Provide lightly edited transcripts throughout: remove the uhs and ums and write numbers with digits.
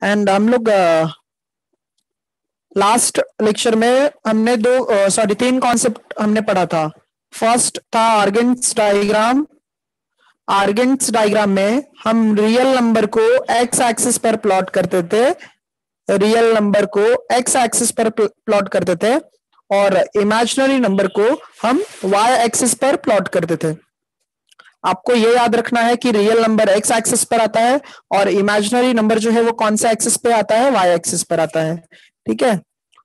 And हम लोग last lecture में हमने तीन कॉन्सेप्ट हमने पढ़ा था। फर्स्ट था आर्गेन्स डायग्राम। आर्गेन्स डायग्राम में हम रियल नंबर को एक्स एक्सिस पर प्लॉट करते थे, रियल नंबर को एक्स एक्सिस पर प्लॉट करते थे और इमेजिनरी नंबर को हम वाई एक्सिस पर प्लॉट करते थे। आपको ये याद रखना है कि रियल नंबर एक्स एक्सिस पर आता है और इमेजिनरी नंबर जो है वो कौन सा एक्सिस पे आता है, वाई एक्सिस पर आता है। ठीक है।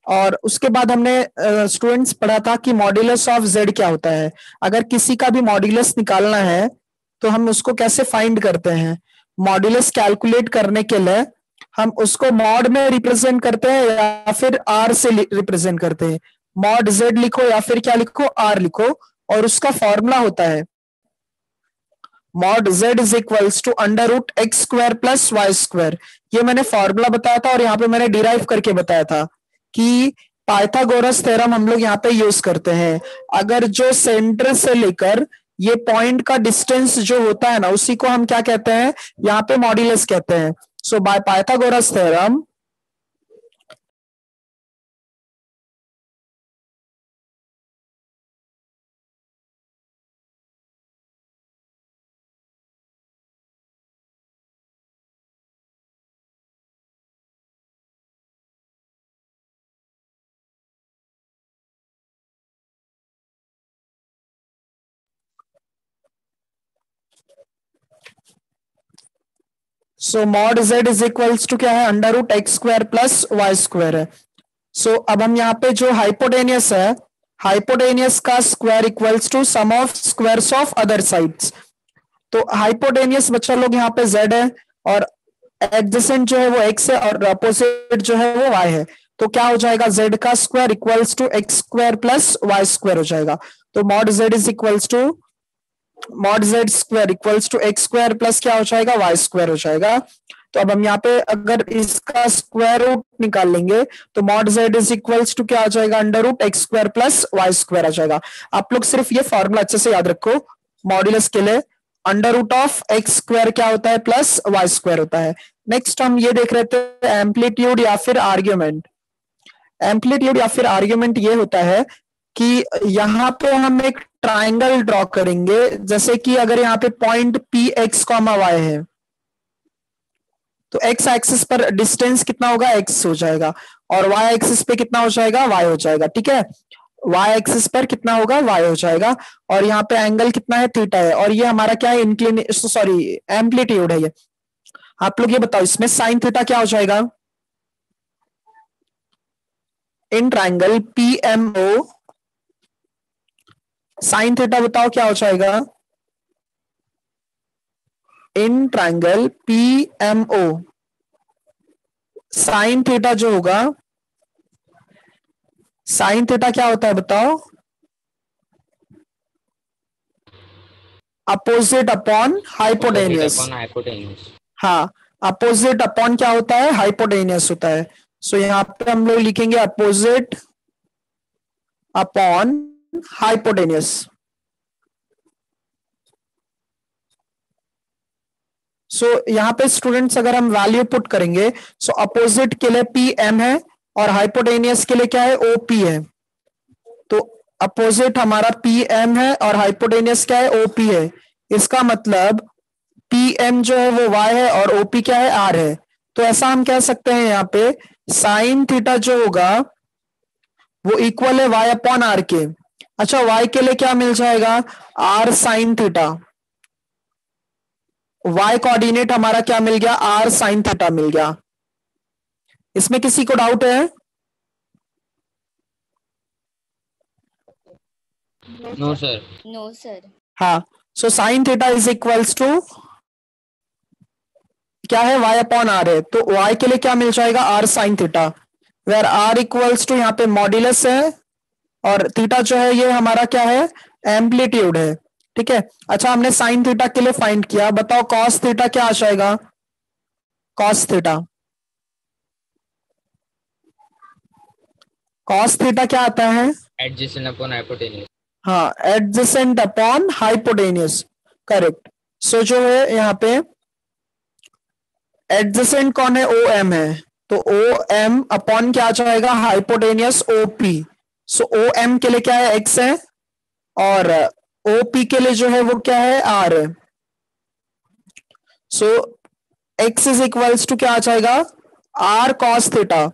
और उसके बाद हमने स्टूडेंट्स पढ़ा था कि मॉड्यूलस ऑफ जेड क्या होता है। अगर किसी का भी मॉड्यूलस निकालना है तो हम उसको कैसे फाइंड करते हैं? मॉड्यूलस कैलकुलेट करने के लिए हम उसको मॉड में रिप्रेजेंट करते हैं या फिर आर से रिप्रेजेंट करते हैं। मॉड जेड लिखो या फिर क्या लिखो, आर लिखो, और उसका फॉर्मूला होता है mod z is equals to under root x square plus y square. ये मैंने फॉर्मूला बताया था और यहाँ पे मैंने डिराइव करके बताया था कि पाइथागोरस थ्योरम हम लोग यहाँ पे यूज करते हैं। अगर जो सेंटर से लेकर ये पॉइंट का डिस्टेंस जो होता है ना, उसी को हम क्या कहते हैं, यहाँ पे मॉड्यूलस कहते हैं। So by Pythagoras theorem so mod z is equals to क्या है, under root x square plus y square है। सो अब हम यहाँ पे जो हाइपोटेनियस है, हाइपोटेनियस का square equals to sum of squares of other sides. तो हाइपोटेनियस बच्चा लोग यहाँ पे z है और एडजेसेंट जो है वो x है और अपोजिट जो है वो y है। तो क्या हो जाएगा, z का square equals to x square plus y square हो जाएगा। तो mod z is equals to mod z square equals to x square plus क्या हो जाएगा, वाई स्क्वायर हो जाएगा। तो अब हम यहाँ पे अगर इसका स्क्वायर रूट निकाल लेंगे तो mod z is equals to क्या आ जाएगा, under root x square plus y square आ जाएगा। आप लोग सिर्फ ये फॉर्मूला अच्छे से याद रखो मॉड्यूलस के लिए। Under root of x square क्या होता है, प्लस वाई स्क्वायर होता है। नेक्स्ट हम ये देख रहे थे एम्पलीट्यूड या फिर आर्ग्यूमेंट। एम्पलीट्यूड या फिर आर्ग्यूमेंट ये होता है कि यहाँ पे हम एक ट्राइंगल ड्रॉ करेंगे, जैसे कि अगर यहाँ पे point P x comma y है तो एक्स एक्सिस पर डिस्टेंस कितना होगा, एक्स हो जाएगा, और वाई एक्सिस पे कितना हो जाएगा, वाई हो जाएगा। ठीक है, वाई एक्सिस पर कितना होगा, वाई हो जाएगा, और यहाँ पे एंगल कितना है, थीटा है, और ये हमारा क्या है, इंक्लिनेशन सॉरी एम्पलीट्यूड है ये। आप लोग ये बताओ इसमें साइन थीटा क्या हो जाएगा in triangle P M O. Sine theta बताओ क्या हो जाएगा in triangle P M O. Sine theta जो होगा, साइन थीटा क्या होता है बताओ, अपोजिट अपॉन हाइपोटेनियस। हाँ, अपोजिट अपॉन क्या होता है, हाइपोटेनियस होता है। सो यहाँ पे हम लोग लिखेंगे अपोजिट अपॉन हाइपोटेनियस। सो यहाँ पे स्टूडेंट्स अगर हम वैल्यू पुट करेंगे, सो अपोजिट के लिए पी एम है और हाइपोटेनियस के लिए क्या है, ओ पी है। तो अपोजिट हमारा पी एम है और हाइपोटेनियस क्या है, ओ पी है। इसका मतलब पी एम जो है वो y है और ओपी क्या है, r है। तो ऐसा हम कह सकते हैं यहाँ पे साइन थीटा जो होगा वो इक्वल है y अपॉन आर के। अच्छा, y के लिए क्या मिल जाएगा, r sine theta. y coordinate हमारा क्या मिल गया, r साइन थीटा मिल गया। इसमें किसी को डाउट है? No sir. No sir. हाँ, so sine theta is equals to क्या है, y अपॉन आर है। तो y के लिए क्या मिल जाएगा, r sine theta, where r equals to यहाँ पे मॉड्यूलस है और थीटा जो है ये हमारा क्या है, एम्पलीट्यूड है। ठीक है। अच्छा, हमने साइन थीटा के लिए फाइंड किया, बताओ कॉस थीटा क्या आ जाएगा, कॉस थीटा, कॉस थीटा क्या आता है, एडजेसेंट अपॉन हाइपोटेन्यूज। हाँ, एडजेसेंट अपॉन हाइपोटेनियस, करेक्ट। सो जो है यहाँ पे एडजेसेंट कौन है? ओ एम है, तो ओ एम अपॉन क्या आ जाएगा? Hypotenuse O P. So O M के लिए क्या है? एक्स है, और ओ पी के लिए जो है वो क्या है? आर है। सो एक्स इज इक्वल्स टू क्या आ जाएगा? R cos theta.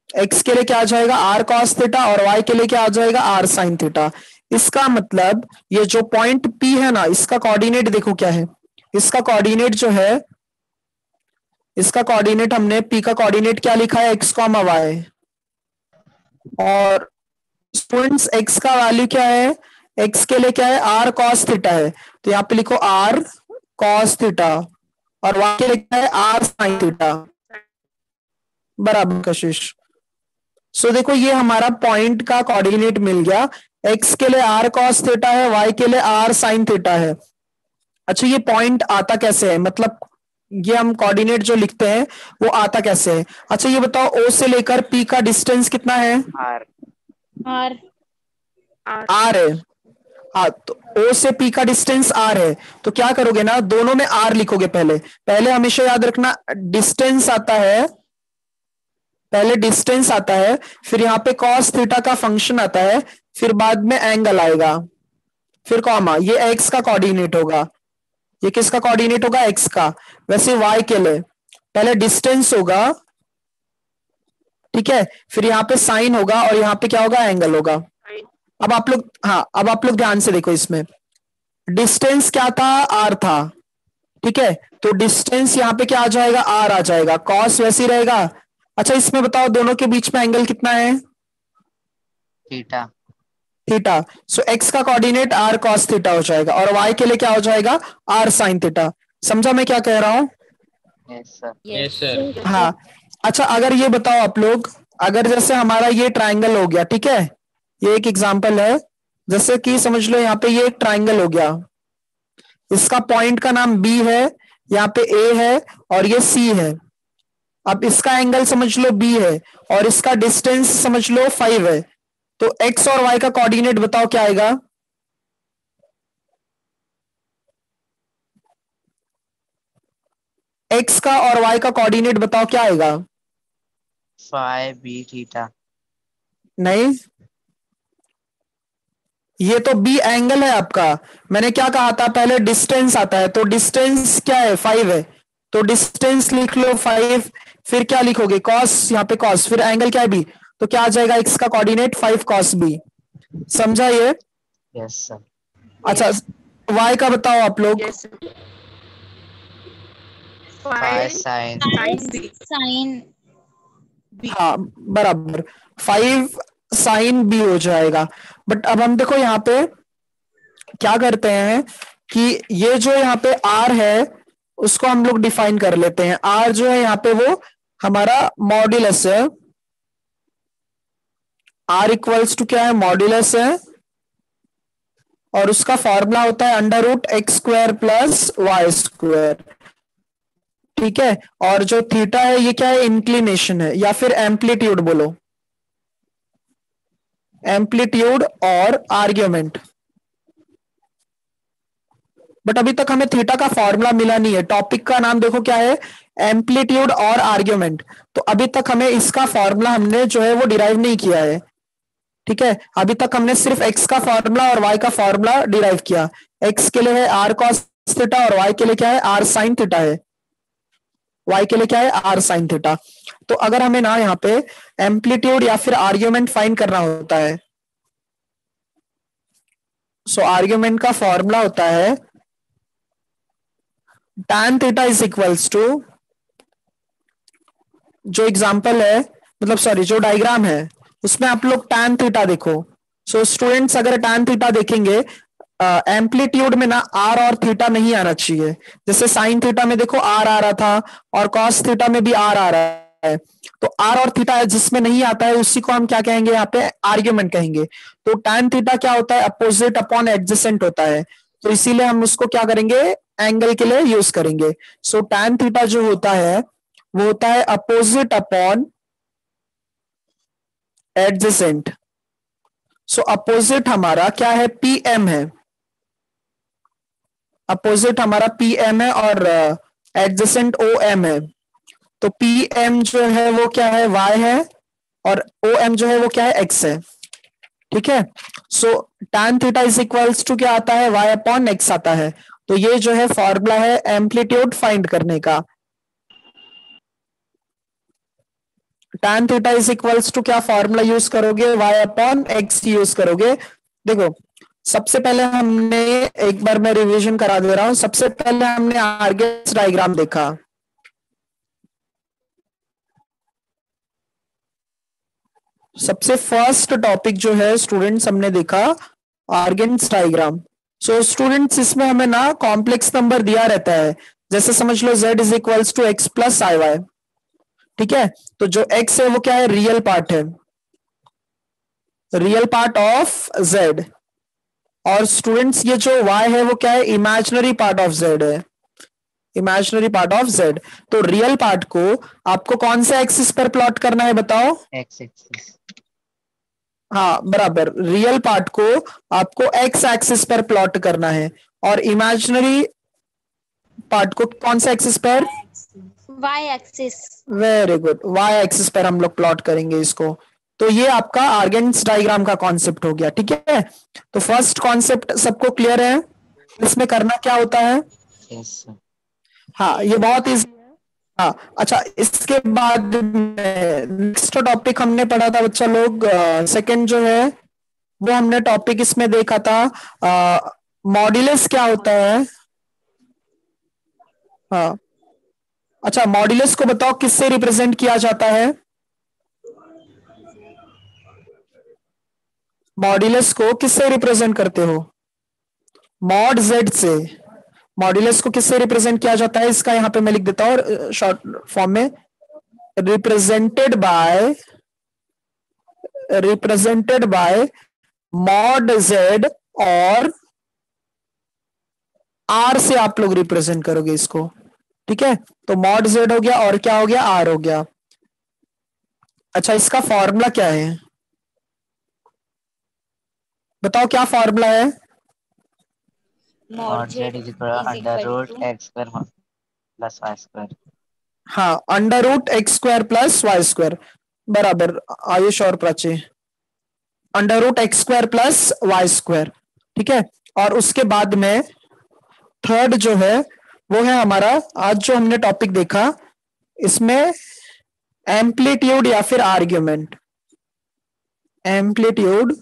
एक्स के लिए क्या आ जाएगा? आर कॉस थीटा, और वाई के लिए क्या आ जाएगा? R sine theta. इसका मतलब ये जो पॉइंट पी है ना, इसका कोऑर्डिनेट देखो क्या है। इसका कोऑर्डिनेट जो है, इसका कोऑर्डिनेट हमने पी का कोऑर्डिनेट क्या लिखा है? X comma y. और स्टूडेंट्स एक्स का वैल्यू क्या है? एक्स के लिए क्या है? आर कॉस थीटा है, तो यहाँ पे लिखो आर कॉस थीटा, और वाई के लिए क्या है? R sine theta. बराबर कशिश। सो देखो ये हमारा पॉइंट का कोऑर्डिनेट मिल गया। एक्स के लिए आर कॉस थीटा है, वाई के लिए आर साइन थीटा है। अच्छा ये पॉइंट आता कैसे है? मतलब ये हम कोऑर्डिनेट जो लिखते हैं वो आता कैसे है? अच्छा ये बताओ, ओ से लेकर पी का डिस्टेंस कितना है? आर आर आर है। हाँ, तो ओ से पी का डिस्टेंस आर है, तो क्या करोगे ना, दोनों में आर लिखोगे। पहले पहले हमेशा याद रखना, डिस्टेंस आता है, पहले डिस्टेंस आता है, फिर यहाँ पे कॉस थीटा का फंक्शन आता है, फिर बाद में एंगल आएगा, फिर कॉमा। ये एक्स का कोऑर्डिनेट होगा, ये किसका कोऑर्डिनेट होगा? एक्स का। वैसे वाई के लिए पहले डिस्टेंस होगा, ठीक है, फिर यहाँ पे साइन होगा, और यहाँ पे क्या होगा? एंगल होगा। अब आप लोग, हाँ अब आप लोग ध्यान से देखो, इसमें डिस्टेंस क्या था? आर था, ठीक है, तो डिस्टेंस यहाँ पे क्या आ जाएगा? आर आ जाएगा, कॉस वैसे ही रहेगा। अच्छा इसमें बताओ, दोनों के बीच में एंगल कितना है? थीटा। थीटा। सो एक्स का कोऑर्डिनेट आर कॉस थीटा हो जाएगा, और वाई के लिए क्या हो जाएगा? R sine theta. समझा मैं क्या कह रहा हूं? Yes sir. Yes sir. हाँ। अच्छा अगर ये बताओ आप लोग, अगर जैसे हमारा ये ट्राइंगल हो गया, ठीक है, ये एक एग्जांपल है, जैसे कि समझ लो यहाँ पे ये एक ट्राइंगल हो गया, इसका पॉइंट का नाम बी है, यहाँ पे ए है, और ये सी है। अब इसका एंगल समझ लो बी है, और इसका डिस्टेंस समझ लो 5 है, तो एक्स और वाई का कोऑर्डिनेट बताओ क्या आएगा? एक्स का और वाई का कोऑर्डिनेट बताओ क्या आएगा? Five b theta. नहीं, ये तो बी एंगल है आपका। मैंने क्या कहा था? पहले डिस्टेंस आता है, तो डिस्टेंस क्या है? 5 है, तो डिस्टेंस लिख लो 5, फिर क्या लिखोगे? कॉस, यहाँ पे कॉस, फिर एंगल क्या है? बी, तो क्या आ जाएगा? एक्स का कोऑर्डिनेट 5 कॉस बी। समझा ये? Yes sir. अच्छा वाई का बताओ आप लोग। Five sine. साइन हाँ बराबर, 5 साइन बी हो जाएगा। बट अब हम देखो यहाँ पे क्या करते हैं कि ये जो यहाँ पे आर है उसको हम लोग डिफाइन कर लेते हैं। आर जो है यहाँ पे वो हमारा मॉड्यूलस है। आर इक्वल्स टू क्या है? मॉड्यूलस है, और उसका फॉर्मूला होता है under root x square plus y square, ठीक है। और जो थीटा है ये क्या है? इंक्लिनेशन है, या फिर एम्पलीट्यूड बोलो, एम्पलीट्यूड और आर्ग्यूमेंट। बट अभी तक हमें थीटा का फॉर्मूला मिला नहीं है। टॉपिक का नाम देखो क्या है? एम्पलीट्यूड और आर्ग्यूमेंट। तो अभी तक हमें इसका फॉर्मूला हमने जो है वो डिराइव नहीं किया है, ठीक है। अभी तक हमने सिर्फ एक्स का फॉर्मूला और वाई का फॉर्मूला डिराइव किया। एक्स के लिए है आर कॉस थीटा, और वाई के लिए क्या है? आर साइन थीटा है। वाई के लिए क्या है? R sine theta. तो अगर हमें ना यहाँ पे एम्पलीट्यूड या फिर आर्ग्यूमेंट फाइंड करना होता है, सो आर्ग्यूमेंट का फॉर्मूला होता है tan theta is equals to, जो एग्जांपल है, मतलब सॉरी जो डायग्राम है उसमें आप लोग tan थीटा देखो। सो स्टूडेंट्स अगर tan थीटा देखेंगे, एम्पलीट्यूड में ना आर और थीटा नहीं आना चाहिए। जैसे साइन थीटा में देखो आर आ रहा था, और कॉस थीटा में भी आर आ रहा है, तो आर और थीटा जिसमें नहीं आता है उसी को हम क्या कहेंगे? यहाँ पे आर्ग्यूमेंट कहेंगे। तो tan थीटा क्या होता है? अपोजिट अपॉन एडजेसेंट होता है, तो इसीलिए हम उसको क्या करेंगे? एंगल के लिए यूज करेंगे। सो tan थीटा जो होता है वो होता है अपोजिट अपॉन एडजेसेंट। सो अपोजिट हमारा क्या है? पी एम है, अपोजिट हमारा पी एम है और एडजेसेंट ओ एम है। तो पी एम जो है वो क्या है, वाई है, और ओ एम जो है वो क्या है, एक्स है। ठीक है। So tan theta is equals to क्या आता है, y अपॉन एक्स आता है। तो ये जो है फॉर्मूला है एम्पलीट्यूड फाइंड करने का। tan theta is equals to क्या फॉर्मूला यूज करोगे, y अपॉन एक्स यूज करोगे। देखो सबसे पहले हमने, एक बार मैं रिवीजन करा दे रहा हूं, सबसे पहले हमने आर्गेन्स डायग्राम देखा। सबसे फर्स्ट टॉपिक जो है स्टूडेंट्स हमने देखा आर्गेन्स डायग्राम। सो स्टूडेंट्स इसमें हमें ना कॉम्प्लेक्स नंबर दिया रहता है, जैसे समझ लो z is equals to x plus i y. ठीक है। तो जो x है वो क्या है, रियल पार्ट है, रियल पार्ट ऑफ z। और स्टूडेंट्स ये जो y है वो क्या है, इमेजिनरी पार्ट ऑफ z है, इमेजिनरी पार्ट ऑफ z। तो रियल पार्ट को आपको कौन से एक्सिस पर प्लॉट करना है बताओ। X axis. हाँ बराबर, रियल पार्ट को आपको एक्स एक्सिस पर प्लॉट करना है, और इमेजिनरी पार्ट को कौन से एक्सिस पर, Y axis. Very good, y axis पर हम लोग प्लॉट करेंगे इसको। तो ये आपका आर्गेन्स डायग्राम का कॉन्सेप्ट हो गया। ठीक है। तो फर्स्ट कॉन्सेप्ट सबको क्लियर है, इसमें करना क्या होता है। Yes sir. हाँ ये बहुत इजी। हाँ अच्छा, इसके बाद नेक्स्ट टॉपिक हमने पढ़ा था बच्चा लोग, सेकंड जो है वो हमने टॉपिक इसमें देखा था, मॉड्यूलस क्या होता है। हाँ अच्छा, मॉड्यूलस को बताओ किससे रिप्रेजेंट किया जाता है। मॉड्यूलस को किससे रिप्रेजेंट करते हो, मॉड जेड से। मॉड्यूलस को किससे रिप्रेजेंट किया जाता है, इसका यहां पे मैं लिख देता हूं शॉर्ट फॉर्म में, रिप्रेजेंटेड बाय मॉड जेड, और आर से आप लोग रिप्रेजेंट करोगे इसको। ठीक है। तो मॉड जेड हो गया, और क्या हो गया, आर हो गया। अच्छा इसका फॉर्मूला क्या है बताओ, क्या फॉर्मूला है। Mod z is equal under root x square plus y square. हाँ under root x square plus y square, बराबर आयुष और Prachi, under root x square plus y square. ठीक है। और उसके बाद में थर्ड जो है वो है हमारा आज जो हमने टॉपिक देखा, इसमें एम्पलीट्यूड या फिर आर्ग्यूमेंट, एम्पलीट्यूड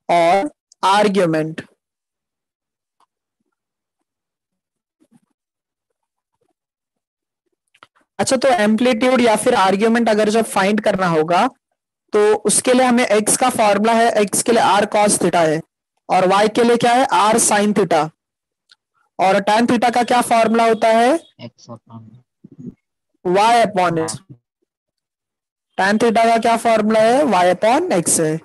और आर्ग्यूमेंट। अच्छा तो एम्पलीट्यूड या फिर आर्ग्यूमेंट अगर जब फाइंड करना होगा तो उसके लिए हमें x का फॉर्मूला है, x के लिए r cos थीटा है, और y के लिए क्या है, r sin थीटा, और tan थीटा का क्या फॉर्मूला होता है, x upon y upon x. tan theta का क्या फॉर्मूला है, y अपॉन एक्स है।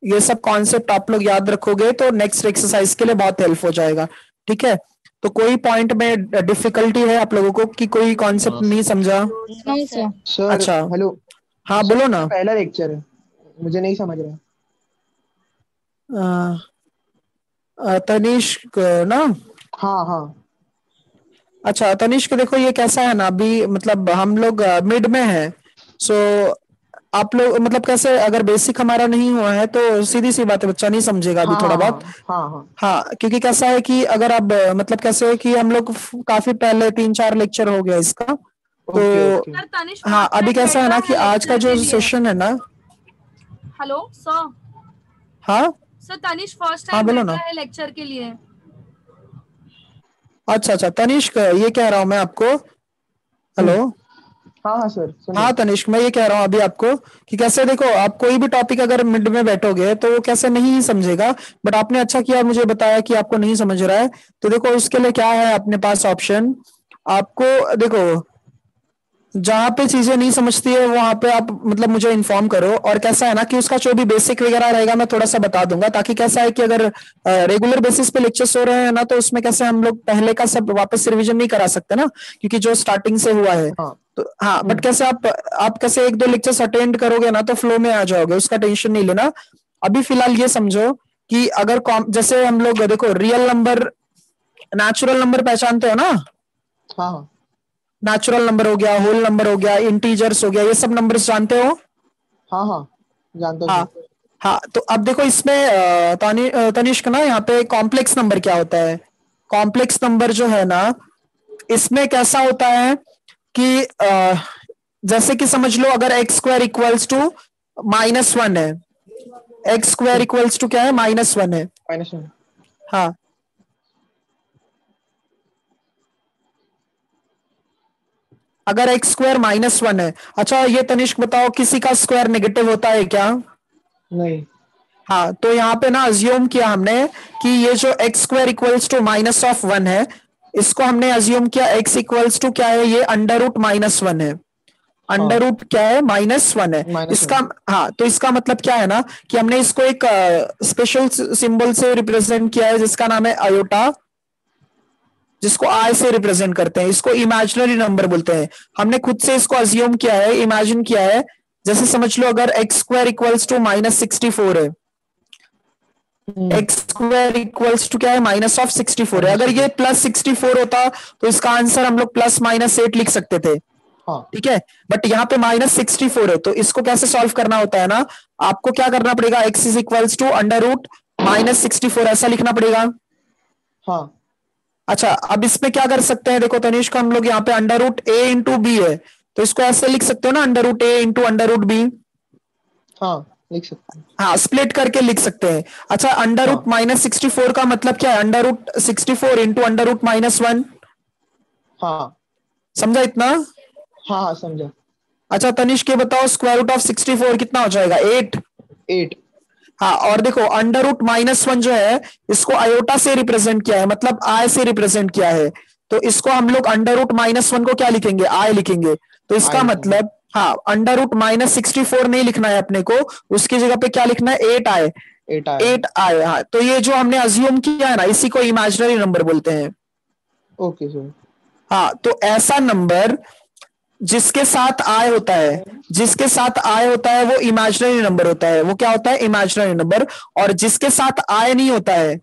ये सब कॉन्सेप्ट आप लोग याद रखोगे तो नेक्स्ट एक्सरसाइज के लिए बहुत हेल्प हो जाएगा। ठीक है। तो कोई पॉइंट में डिफिकल्टी है आप लोगों को कि कोई कॉन्सेप्ट नहीं समझा। No, sir. सर अच्छा। हेलो। हाँ सर, बोलो ना। पहला लेक्चर है, मुझे नहीं समझ रहा। तनिष्क ना। हाँ हाँ। अच्छा तनिष्क देखो ये कैसा है ना, अभी मतलब हम लोग मिड में है। सो आप लोग मतलब कैसे, अगर बेसिक हमारा नहीं हुआ है तो सीधी सी बात है, बच्चा नहीं समझेगा अभी हाँ थोड़ा हाँ बहुत। हाँ हाँ हाँ क्योंकि कैसा है कि अगर अब मतलब कैसे है कि हम लोग काफी पहले 3-4 लेक्चर हो गया इसका, तो ओके ओके। सर तनिष हाँ फर्स्ट अभी टाइम कैसा है ना बैठ कि रहा है आज का लेक्चर जो के लिए। सेशन है ना। हेलो सर, हाँ सर तनिष फर्स्ट हाँ टाइम बोलो बैठ ना। रहा है लेक्चर के लिए। अच्छा अच्छा तनिष्क ये कह रहा हूँ मैं आपको, हेलो। हाँ हाँ सर सुन हाँ तनिष्क मैं ये कह रहा हूँ अभी आपको कि कैसे देखो, आप कोई भी टॉपिक अगर मिड में बैठोगे तो वो कैसे नहीं समझेगा, बट आपने अच्छा किया मुझे बताया कि आपको नहीं समझ रहा है। तो देखो उसके लिए क्या है अपने पास ऑप्शन, आपको देखो जहां पे चीजें नहीं समझती है वहां पे आप मतलब मुझे इन्फॉर्म करो, और कैसा है ना कि उसका जो भी बेसिक वगैरह रहेगा मैं थोड़ा सा बता दूंगा, ताकि कैसा है कि अगर रेगुलर बेसिस पे लेक्चर्स हो रहे हैं ना तो उसमें कैसे हम लोग पहले का सब वापस रिवीजन नहीं करा सकते ना, क्योंकि जो स्टार्टिंग से हुआ है। हाँ तो हाँ बट कैसे आप कैसे 1-2 लेक्चर्स अटेंड करोगे ना तो फ्लो में आ जाओगे, उसका टेंशन नहीं लेना। अभी फिलहाल ये समझो कि अगर जैसे हम लोग देखो रियल नंबर नेचुरल नंबर पहचानते हो ना? हाँ हाँ नेचुरल नंबर हो गया, होल नंबर हो गया, इंटीजर्स हो गया, ये सब नंबर्स जानते हो? हाँ हाँ जानता हूँ हाँ सर। हाँ। तो अब देखो इसमें तनिष्क ना, यहाँ पे कॉम्प्लेक्स नंबर क्या होता है? कॉम्प्लेक्स नंबर जो है ना, इसमें कैसा होता है कि जैसे कि समझ लो अगर एक्स स्क्वायर इक्वल्स टू -1 है, एक्स स्क्वायर इक्वल्स टू क्या है? -1 है। -1। हाँ, अगर एक्स स्क्वायर -1 है। अच्छा ये तनिष्क बताओ, किसी का स्क्वायर नेगेटिव होता है क्या? नहीं। हाँ, तो यहाँ पे ना अज्यूम किया हमने कि ये जो एक्स स्क्वायर इक्वल्स टू -1 है, इसको हमने अज्यूम किया एक्स इक्वल्स टू क्या है? ये √-1 है। अंडर रूट क्या है? -1 है। -1। इसका हाँ, तो इसका मतलब क्या है ना कि हमने इसको एक स्पेशल सिंबल से रिप्रेजेंट किया है जिसका नाम है आयोटा, जिसको आई से रिप्रेजेंट करते हैं। इसको इमेजिनरी नंबर बोलते हैं। हमने खुद से इसको अज्यूम किया है, इमेजिन किया है। जैसे समझ लो अगर एक्स स्क्वायर इक्वल्स टू -64 है, एक्स स्क्वायर इक्वल्स टू क्या है? -64 है। अगर ये +64 होता तो इसका आंसर हम लोग +-8 लिख सकते थे, हाँ ठीक है। बट यहाँ पे -64 है, तो इसको कैसे सॉल्व करना होता है ना, आपको क्या करना पड़ेगा? x इज इक्वल्स टू √-64 ऐसा लिखना पड़ेगा। हाँ अच्छा, अब इसमें क्या कर सकते हैं? देखो तनिष्क, हम लोग यहाँ पे √a/b है, तो इसको ऐसे लिख सकते हो ना, √a/√b। हाँ लिख सकते हैं। हाँ, स्प्लिट करके लिख सकते हैं। अच्छा, √-64 का मतलब क्या है? √64 इंटू √-1। हाँ समझा इतना? हाँ हाँ समझा। अच्छा तनिष्क, ये बताओ स्क्वायर रूट ऑफ 64 कितना हो जाएगा? 8। 8। हाँ, और देखो √-1 जो है, इसको आयोटा से रिप्रेजेंट किया है, मतलब आई से रिप्रेजेंट किया है। तो इसको हम लोग √-1 को क्या लिखेंगे? आई लिखेंगे। तो इसका I लिखेंगे। मतलब हाँ, √-64 नहीं लिखना है अपने को, उसकी जगह पे क्या लिखना है? 8 आए। 8 आया। 8 आए। हाँ, तो ये जो हमने अज्यूम किया है ना, इसी को इमेजिनरी नंबर बोलते हैं। Okay sir. हाँ, तो ऐसा नंबर जिसके साथ आय होता है, जिसके साथ आय होता है वो इमेजिनरी नंबर होता है। वो क्या होता है? Imaginary number. और जिसके साथ आय नहीं होता है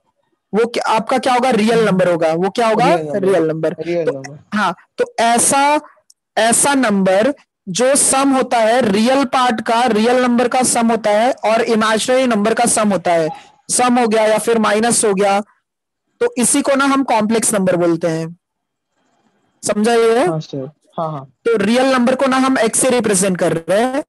वो आपका क्या होगा? रियल नंबर होगा। वो क्या होगा? Real number. रियल तो नंबर। हाँ, तो ऐसा नंबर जो सम होता है, रियल पार्ट का, रियल नंबर का सम होता है और इमेजिनरी नंबर का सम होता है, सम हो गया या फिर माइनस हो गया, तो इसी को ना हम कॉम्प्लेक्स नंबर बोलते हैं। समझा ये? हाँ सर। हाँ हाँ तो रियल नंबर को ना हम एक्स से रिप्रेजेंट कर रहे हैं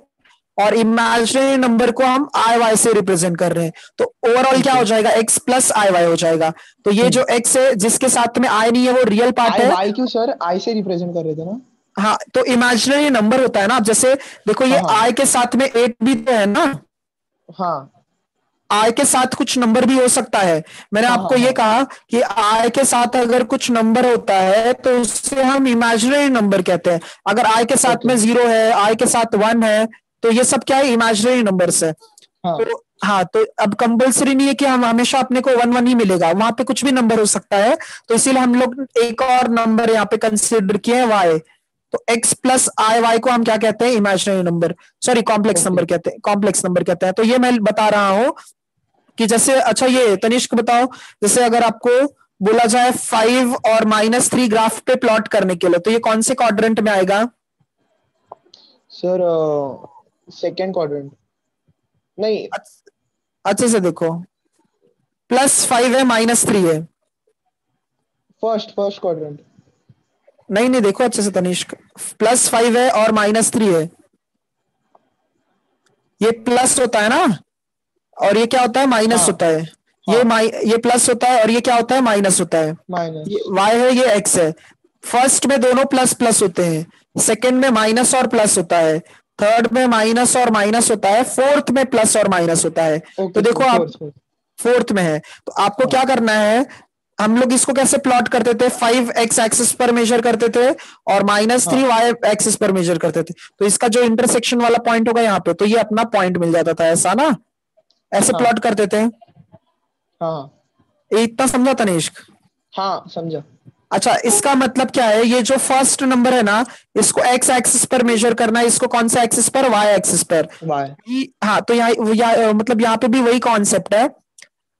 और इमेजिनरी नंबर को हम आई वाई से रिप्रेजेंट कर रहे हैं। तो ओवरऑल क्या हो जाएगा? एक्स प्लस आई वाई हो जाएगा। तो ये जो एक्स है जिसके साथ में आई नहीं है वो रियल पार्ट है। आई क्यों सर? आई से रिप्रेजेंट कर रहे थे ना। हाँ, तो इमेजिनरी नंबर होता है ना। अब जैसे देखो ये हाँ, आई के साथ में 8 भी तो है ना, हाँ आई के साथ कुछ नंबर भी हो सकता है। मैंने हाँ, आपको हाँ, ये हाँ। कहा कि आई के साथ अगर कुछ नंबर होता है तो उससे हम इमेजिनरी नंबर कहते हैं। अगर आई के साथ ओके। में 0 है, आई के साथ 1 है, तो ये सब क्या है? इमेजिनरी नंबर्स है। हाँ तो हाँ, तो अब कंपल्सरी नहीं है कि हम हमेशा अपने को 1 1 ही मिलेगा, वहां पे कुछ भी नंबर हो सकता है। तो इसीलिए हम लोग एक और नंबर यहाँ पे कंसिडर किए हैं, वाई। तो x प्लस आई वाई को हम क्या कहते हैं? Imaginary number, sorry complex number कहते हैं, कॉम्प्लेक्स नंबर कहते हैं। तो ये मैं बता रहा हूं कि जैसे, अच्छा ये तनिष्क बताओ, जैसे अगर आपको बोला जाए 5 और -3 ग्राफ पे प्लॉट करने के लिए, तो ये कौन से क्वाड्रेंट में आएगा? Sir second quadrant. नहीं। अच्छे से देखो, +5 है, -3 है। First quadrant. नहीं नहीं, देखो अच्छे से तनिष्क, +5 है और -3 है। ये प्लस होता है ना, और ये क्या होता है? माइनस हाँ, होता है। हाँ। ये प्लस होता है और ये क्या होता है? माइनस होता है। माइनस। ये y है, ये x है। फर्स्ट में दोनों प्लस प्लस होते हैं, सेकंड में माइनस और प्लस होता है, थर्ड में माइनस और माइनस होता है, फोर्थ में प्लस और माइनस होता है। तो देखो आप फोर्थ में है, तो आपको क्या करना है? हम लोग इसको कैसे प्लॉट करते थे? 5x एक्सिस पर मेजर करते थे और -3 y एक्सिस पर मेजर करते थे। तो इसका जो इंटरसेक्शन वाला पॉइंट होगा यहाँ पे, तो ये अपना पॉइंट मिल जाता था, ऐसा ना, ऐसे हाँ। प्लॉट करते थे। हाँ ये इतना समझा तनिष्क? हाँ समझा। अच्छा, इसका मतलब क्या है? ये जो फर्स्ट नंबर है ना, इसको x एक्सिस पर मेजर करना है, इसको कौन सा एक्सिस पर? y एक्सिस पर। हाँ, तो यहाँ मतलब यहाँ पे भी वही कॉन्सेप्ट है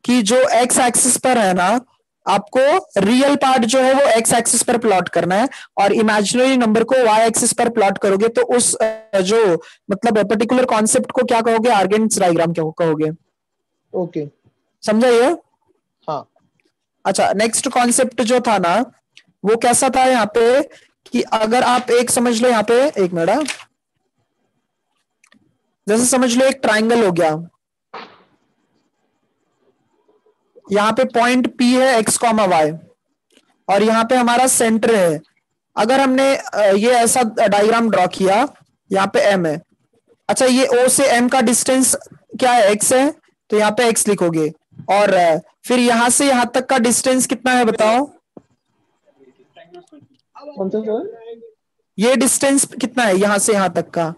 कि जो x एक्सिस पर है ना, आपको रियल पार्ट जो है वो एक्स एक्सिस पर प्लॉट करना है और इमेजिनरी नंबर को वाई एक्सिस पर प्लॉट करोगे तो उस जो मतलब पर्टिकुलर कॉन्सेप्ट को क्या कहोगे, आर्गेन्स डायग्राम क्या कहोगे। ओके। समझा ये? हाँ। अच्छा, नेक्स्ट कॉन्सेप्ट जो था ना वो कैसा था यहाँ पे कि अगर आप एक समझ लो यहाँ पे, एक मिनट, जैसे समझ लो एक ट्राइंगल हो गया, यहाँ पे पॉइंट पी है एक्स कॉमा वाई और यहाँ पे हमारा सेंटर है। अगर हमने ये ऐसा डायग्राम ड्रॉ किया, यहाँ पे एम है, अच्छा ये ओ से एम का डिस्टेंस क्या है, एक्स है, तो यहाँ पे एक्स लिखोगे और फिर यहां से यहां तक का डिस्टेंस कितना है बताओ, कौन सा सर? ये डिस्टेंस कितना है यहां से यहां तक का,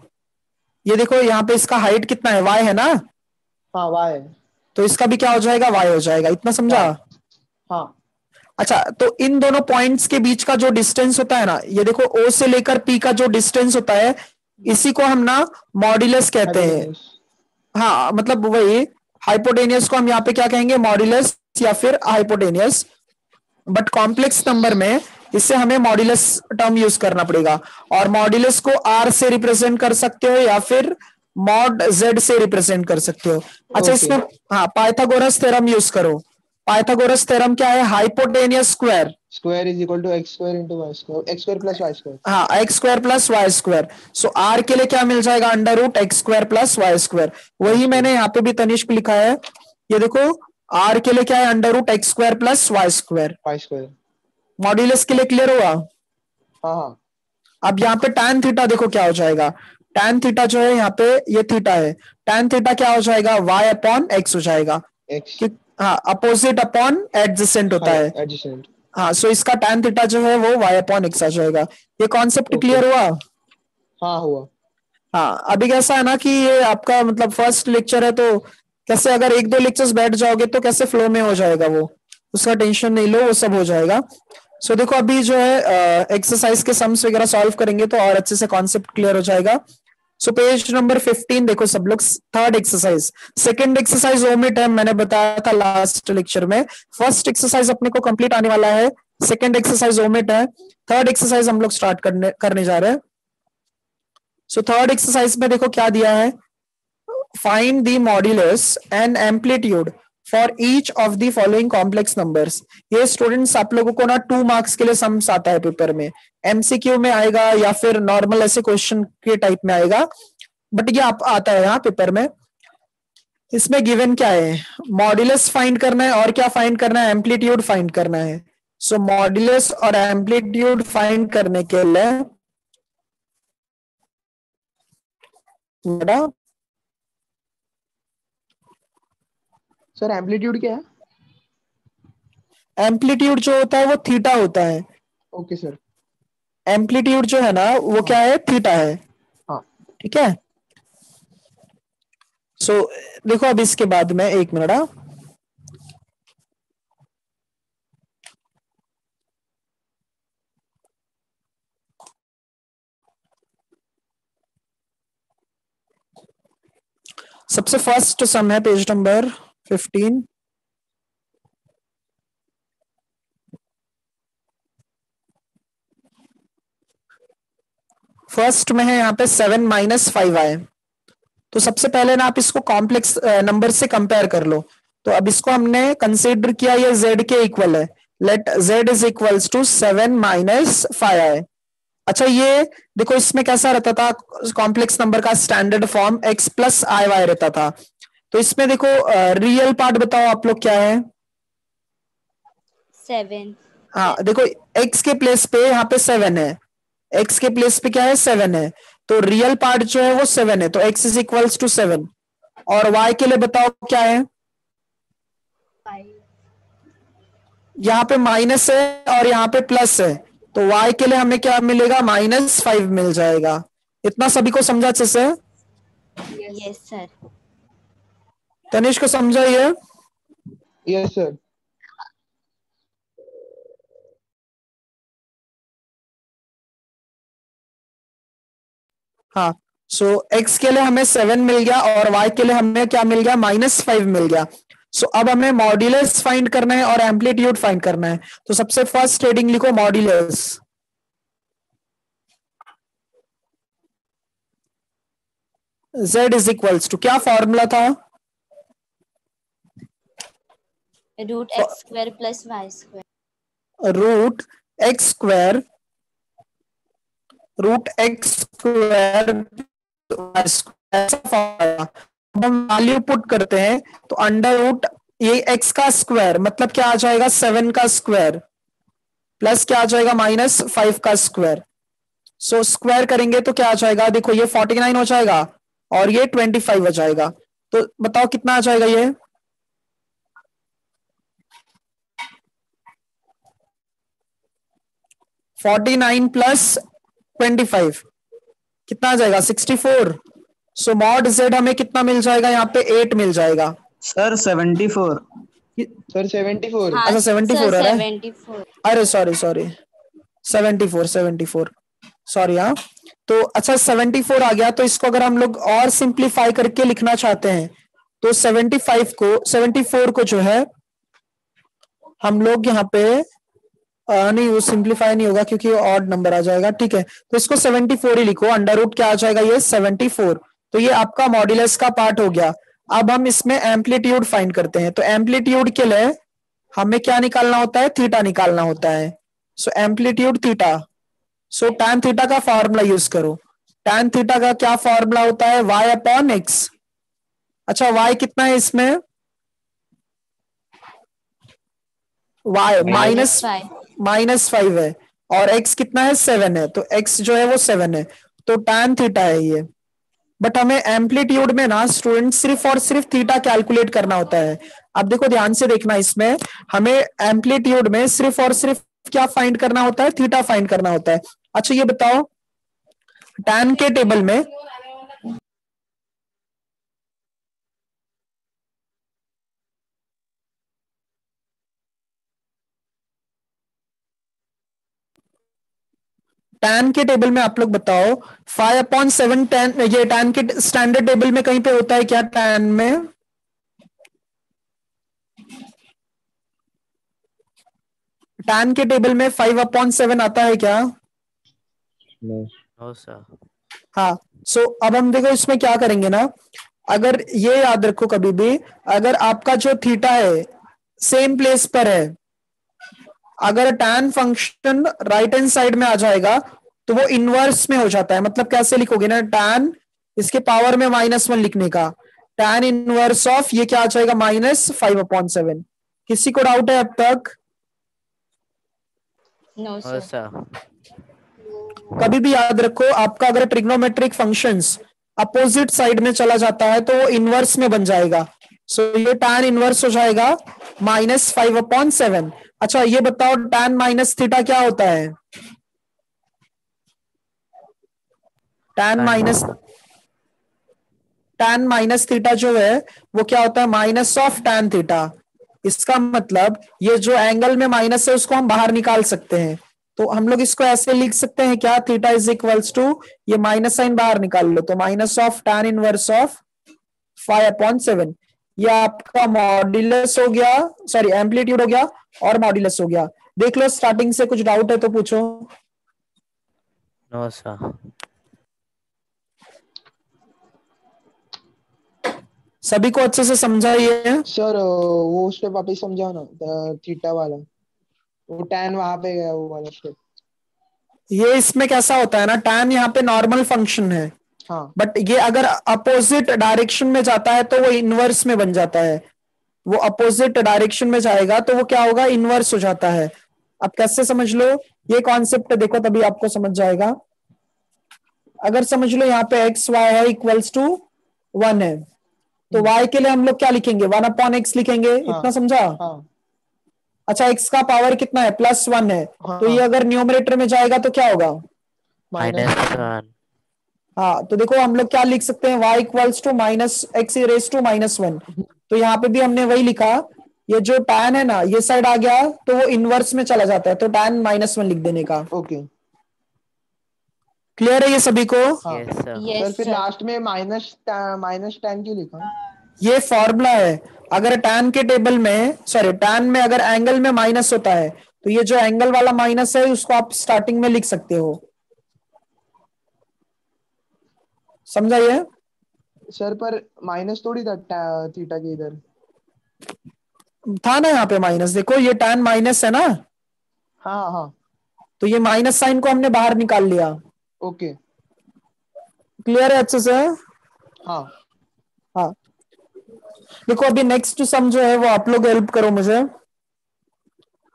ये देखो यहाँ पे इसका हाइट कितना है, वाई है ना, हाँ वाई। तो इसका भी क्या हो जाएगा, वाई हो जाएगा। इतना समझा? हाँ। अच्छा, तो इन दोनों पॉइंट्स के बीच का जो डिस्टेंस होता है ना, ये देखो ओ से लेकर पी का जो डिस्टेंस होता है इसी को हम ना मॉड्यूलस कहते हैं। हाँ, मतलब वही हाइपोटेनियस को हम यहाँ पे क्या कहेंगे, मॉड्यूलस या फिर हाइपोटेनियस, बट कॉम्प्लेक्स नंबर में इससे हमें मॉड्यूलस टर्म यूज करना पड़ेगा और मॉड्यूलस को आर से रिप्रेजेंट कर सकते हो या फिर मॉड जेड से रिप्रेजेंट कर सकते हो। अच्छा, इसमें हाँ पाइथागोरस थ्योरम यूज करो। पाइथागोरस थ्योरम क्या है, hypotenuse square square is equal to x square into y square, x square plus y square. हाँ, x square plus y square. So R के लिए क्या मिल जाएगा, under root x square plus y square. वही मैंने यहाँ पे भी तनिष्क लिखा है, ये देखो आर के लिए क्या है, under root x square plus y square. Y square modulus के लिए क्लियर हुआ? हाँ हाँ। अब यहाँ पे tan थीटा देखो क्या हो जाएगा, tan थीटा जो है यहाँ पे ये थीटा है, tan थीटा क्या हो जाएगा, y अपॉन x हो जाएगा। एक्स। हाँ, अपोजिट अपॉन एडजेसेंट होता है। एडजेसेंट। हाँ, सो इसका tan थीटा जो है वो y अपॉन x आ जाएगा। ये कॉन्सेप्ट क्लियर हुआ? हाँ हुआ। हाँ, अभी कैसा है ना कि ये आपका मतलब फर्स्ट लेक्चर है तो कैसे अगर एक दो लेक्चर्स बैठ जाओगे तो कैसे फ्लो में हो जाएगा, वो उसका टेंशन नहीं लो, वो सब हो जाएगा। सो देखो अभी जो है एक्सरसाइज के सम्स वगैरह सॉल्व करेंगे तो और अच्छे से कॉन्सेप्ट क्लियर हो जाएगा। सो पेज नंबर 15 देखो सब लोग, third exercise. Second exercise omit है, मैंने बताया था लास्ट लेक्चर में। फर्स्ट एक्सरसाइज अपने को कंप्लीट आने वाला है, सेकंड एक्सरसाइज ओमिट है, थर्ड एक्सरसाइज हम लोग स्टार्ट करने जा रहे हैं। सो थर्ड एक्सरसाइज में देखो क्या दिया है, find the modulus and amplitude for each of the following complex numbers. ये स्टूडेंट्स आप लोगों को ना 2 मार्क्स के लिए सम्स आता है पेपर में, एमसीक्यू में आएगा या फिर नॉर्मल ऐसे क्वेश्चन के टाइप में आएगा, बट ये आप आता है यहाँ पेपर में। इसमें गिवन क्या है, मॉड्यूलस फाइंड करना है और क्या फाइंड करना है, एम्पलीट्यूड फाइंड करना है। सो मॉड्यूलस और एम्पलीट्यूड फाइंड करने के लिए सर एम्पलीट्यूड क्या है? एम्पलीट्यूड जो होता है वो थीटा होता है। Okay sir. एम्पलीट्यूड जो है ना वो क्या है, थीटा है। हाँ। ठीक है। सो देखो अब इसके बाद में एक मिनट, सबसे फर्स्ट सम है पेज नंबर 15। फर्स्ट में है यहाँ पे 7 माइनस 5 आए, तो सबसे पहले ना आप इसको कॉम्प्लेक्स नंबर से कंपेयर कर लो। तो अब इसको हमने कंसीडर किया ये z के इक्वल है, let z is equals to 7 minus 5 i. अच्छा, ये देखो इसमें कैसा रहता था कॉम्प्लेक्स नंबर का standard form x plus i y रहता था। तो इसमें देखो रियल पार्ट बताओ आप लोग क्या है, 7। हाँ देखो x के प्लेस पे यहाँ पे 7 है, x के प्लेस पे क्या है 7 है, तो रियल पार्ट जो है वो 7 है, तो x इज इक्वल्स टू 7। और y के लिए बताओ क्या है, यहाँ पे माइनस है और यहाँ पे प्लस है, तो y के लिए हमें क्या मिलेगा, -5 मिल जाएगा। इतना सभी को समझा अच्छे से? Yes sir. तनिष्क को समझा ये? Yes sir. हाँ, सो x के लिए हमें 7 मिल गया और y के लिए हमें क्या मिल गया, -5 मिल गया। सो अब हमें मॉड्यूलस फाइंड करना है और एम्पलीट्यूड फाइंड करना है। तो सबसे फर्स्ट हेडिंग लिखो modulus. z is equals to क्या फॉर्मूला था? Root x square plus y square. Root x square अब हम वैल्यू पुट करते हैं तो अंडर रूट ये x का स्क्वायर मतलब क्या आ जाएगा 7 का स्क्वायर प्लस क्या आ जाएगा -5 का स्क्वायर। सो स्क्वायर करेंगे तो क्या आ जाएगा, देखो ये 49 हो जाएगा और ये 25 हो जाएगा। तो बताओ कितना आ जाएगा ये? $49 + 25 कितना आ जाएगा 64। सो मॉड z हमें कितना मिल जाएगा यहाँ पे 8 मिल जाएगा। सर 74। सर 74। हाँ अच्छा 74 सर है। 74। अरे सॉरी 74 सॉरी। हाँ तो अच्छा 74 आ गया। तो इसको अगर हम लोग और सिंप्लीफाई करके लिखना चाहते हैं तो 74 को जो है हम लोग यहाँ पे नहीं वो सिंप्लीफाई नहीं होगा क्योंकि ऑड नंबर आ जाएगा। ठीक है तो इसको 74 ही लिखो। अंडर रूट क्या आ जाएगा ये 74। तो ये आपका मॉड्यूलस का पार्ट हो गया। अब हम इसमें एम्पलीट्यूड फाइंड करते हैं। तो एम्पलीट्यूड के लिए हमें क्या निकालना होता है, थीटा निकालना होता है। सो एम्पलीट्यूड थीटा। सो tan थीटा का फॉर्मूला यूज करो। tan थीटा का क्या फॉर्मूला होता है y/x। अच्छा y कितना है इसमें, y -5 है और x कितना है 7 है। तो x जो है वो 7 है तो tan थीटा है ये। बट हमें एम्पलीट्यूड में ना स्टूडेंट सिर्फ और सिर्फ थीटा कैलकुलेट करना होता है। अब देखो ध्यान से देखना, इसमें हमें एम्पलीट्यूड में सिर्फ और सिर्फ क्या फाइंड करना होता है, थीटा फाइंड करना होता है। अच्छा ये बताओ tan के टेबल में tan के टेबल में आप लोग बताओ 5/7 tan, ये tan के स्टैंडर्ड टेबल में कहीं पे होता है क्या? tan में tan के टेबल में 5/7 आता है क्या? No sir. हाँ सो अब हम देखो इसमें क्या करेंगे ना, अगर ये याद रखो कभी भी अगर आपका जो थीटा है सेम प्लेस पर है, अगर tan function right hand side में आ जाएगा तो वो इनवर्स में हो जाता है। मतलब कैसे लिखोगे ना, tan इसके पावर में -1 लिखने का, tan इनवर्स ऑफ ये क्या आ जाएगा -5/7। किसी को डाउट है अब तक? No no sir. सर। कभी भी याद रखो आपका अगर ट्रिग्नोमेट्रिक फंक्शंस अपोजिट साइड में चला जाता है तो वो इनवर्स में बन जाएगा। सो ये tan इनवर्स हो जाएगा -5/7। अच्छा ये बताओ tan माइनस थीटा क्या होता है? tan माइनस थीटा जो है वो क्या होता है -tan थीटा। इसका मतलब ये जो एंगल में माइनस है उसको हम बाहर निकाल सकते हैं। तो हम लोग इसको ऐसे लिख सकते हैं क्या, थीटा इज इक्वल्स टू ये माइनस साइन बाहर निकाल लो तो -tan इनवर्स ऑफ 5/7। ये आपका मॉड्यूलस हो गया, सॉरी एम्पलीट्यूड हो गया और मॉड्यूलस हो गया। देख लो स्टार्टिंग से कुछ डाउट है तो पूछो। No sir. सभी को अच्छे से समझा ये? सर वो उस पे वापस समझाओ ना, थीटा वाला, वो tan वहां पे गया वो वाला स्टेप। ये इसमें कैसा होता है ना, tan यहाँ पे नॉर्मल फंक्शन है हाँ बट ये अगर अपोजिट डायरेक्शन में जाता है तो वो इनवर्स में बन जाता है। वो अपोजिट डायरेक्शन में जाएगा तो वो क्या होगा, इनवर्स हो जाता है। अब कैसे समझ लो ये कॉन्सेप्ट देखो तभी आपको समझ जाएगा। अगर समझ लो यहाँ पे x y है इक्वल्स टू 1 है तो y के लिए हम लोग क्या लिखेंगे 1/x लिखेंगे। इतना समझा? हाँ अच्छा x का पावर कितना है +1 है हाँ, तो ये अगर न्यूमरेटर में जाएगा तो क्या होगा? -1। हाँ तो देखो हम लोग क्या लिख सकते हैं, y इक्वल्स टू -x⁻⁻1। तो यहाँ पे भी हमने वही लिखा, ये जो tan है ना ये साइड आ गया तो वो इनवर्स में चला जाता है तो tan -1 लिख देने का। ओके। क्लियर है ये सभी को? हाँ यस सर। सर यस फिर सर। लास्ट में माइनस tan क्यों लिखा? ये फॉर्मूला है। अगर टैन के टेबल में, सॉरी टैन में अगर एंगल में माइनस होता है तो ये जो एंगल वाला माइनस है उसको आप स्टार्टिंग में लिख सकते हो। समझा ये? सर पर माइनस थोड़ी था थीटा के इधर। था ना यहाँ पे माइनस, देखो ये टैन माइनस है ना, हाँ हाँ। तो ये माइनस साइन को हमने बाहर निकाल लिया। ओके। क्लियर है अच्छे से? हाँ। हाँ, देखो अभी नेक्स्ट सम जो है वो आप लोग हेल्प करो मुझे।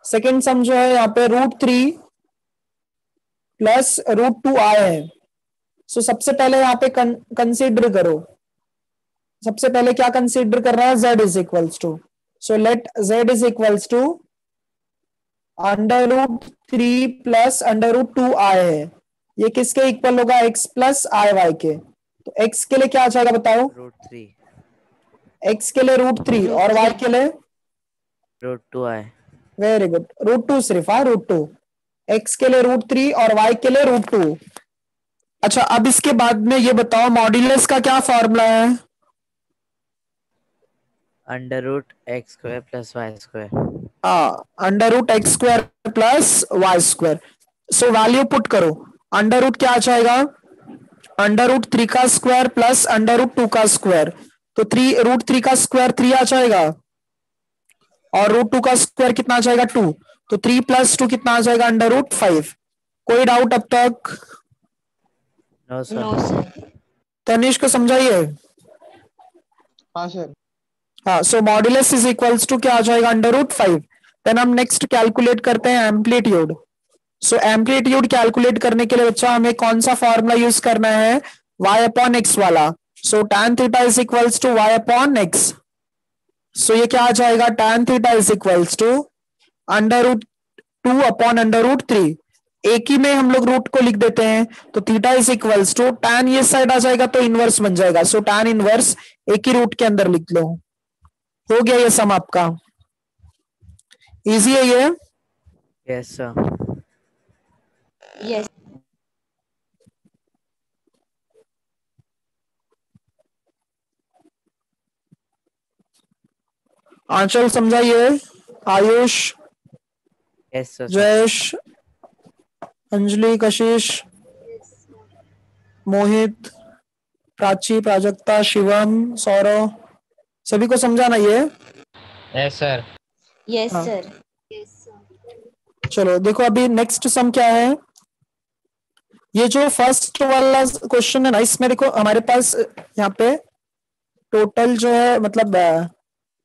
सेकेंड सम जो है यहाँ पे √3 प्लस √2 आए हैं। सो सबसे पहले यहाँ पे कंसीडर करो, सबसे पहले क्या कंसीडर कर रहा है, z is equals to, so let z is equals to √3 plus √2 i है। ये किसके इक्वल होगा, x प्लस आई वाई के। तो x के लिए क्या आ जाएगा बताओ? √3 x के लिए √3 और y के लिए √2 आए। वेरी गुड, √2 सिर्फ, हाँ √2। x के लिए √3 और y के लिए √2। अच्छा अब इसके बाद में ये बताओ मॉड्यूलस का क्या फॉर्मूला है? √x² + y²। √x² + y²। So value put करो। अंडर रूट क्या आ जाएगा, √3 का स्क्वायर प्लस √2 का स्क्वायर। तो √3 का स्क्वायर 3 आ जाएगा और √2 का स्क्वायर कितना आ जाएगा 2। तो 3 + 2 कितना आ जाएगा, √5। कोई डाउट अब तक? No no sir. Sir. Tanishq को समझाइए। हाँ सर। हाँ, so modulus is equals to क्या आ जाएगा, √5। देन हम नेक्स्ट कैलकुलेट करते हैं एम्पलीट्यूड। सो एम्पलीट्यूड कैलकुलेट करने के लिए बच्चा हमें कौन सा फॉर्मूला यूज करना है, y/x वाला। So tan theta is equals to y/x। So ये क्या आ जाएगा, tan theta is equals to √2/√3। एक ही में हम लोग रूट को लिख देते हैं, तो theta is equals to tan ये साइड आ जाएगा तो इनवर्स बन जाएगा। सो tan इनवर्स एक ही रूट के अंदर लिख लो। हो गया ये सम आपका, इजी है ये। Yes sir. यस। आंचल समझाइए, आयुष, यस सर। जयेश, अंजलि, कशिश, मोहित, प्राची, प्राजक्ता, शिवम, सौरव, सभी को समझाना ये। Yes sir. यस हाँ सर। चलो देखो अभी नेक्स्ट सम क्या है। ये जो फर्स्ट वाला क्वेश्चन है ना, इसमें देखो हमारे पास यहाँ पे टोटल जो है मतलब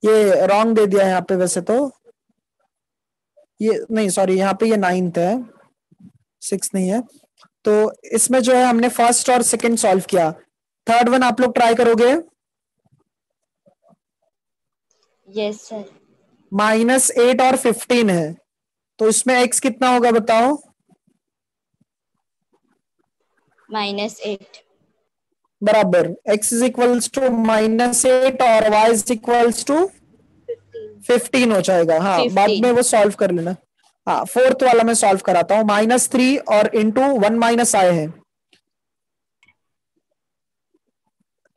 ये रॉन्ग दे दिया है यहाँ पे, वैसे तो ये नहीं, सॉरी यहाँ पे ये 9th है, 6 नहीं है। तो इसमें जो है हमने फर्स्ट और सेकंड सॉल्व किया, थर्ड वन आप लोग ट्राई करोगे। Yes sir. -8 और 15 है, तो इसमें x कितना होगा बताओ? -8। बराबर, x इज इक्वल्स टू -8 और y इज इक्वल्स टू 15 हो जाएगा। हाँ बाद 15। में वो सॉल्व कर लेना। हाँ फोर्थ वाला मैं सॉल्व कराता हूँ। -3 और इंटू 1 माइनस आए हैं,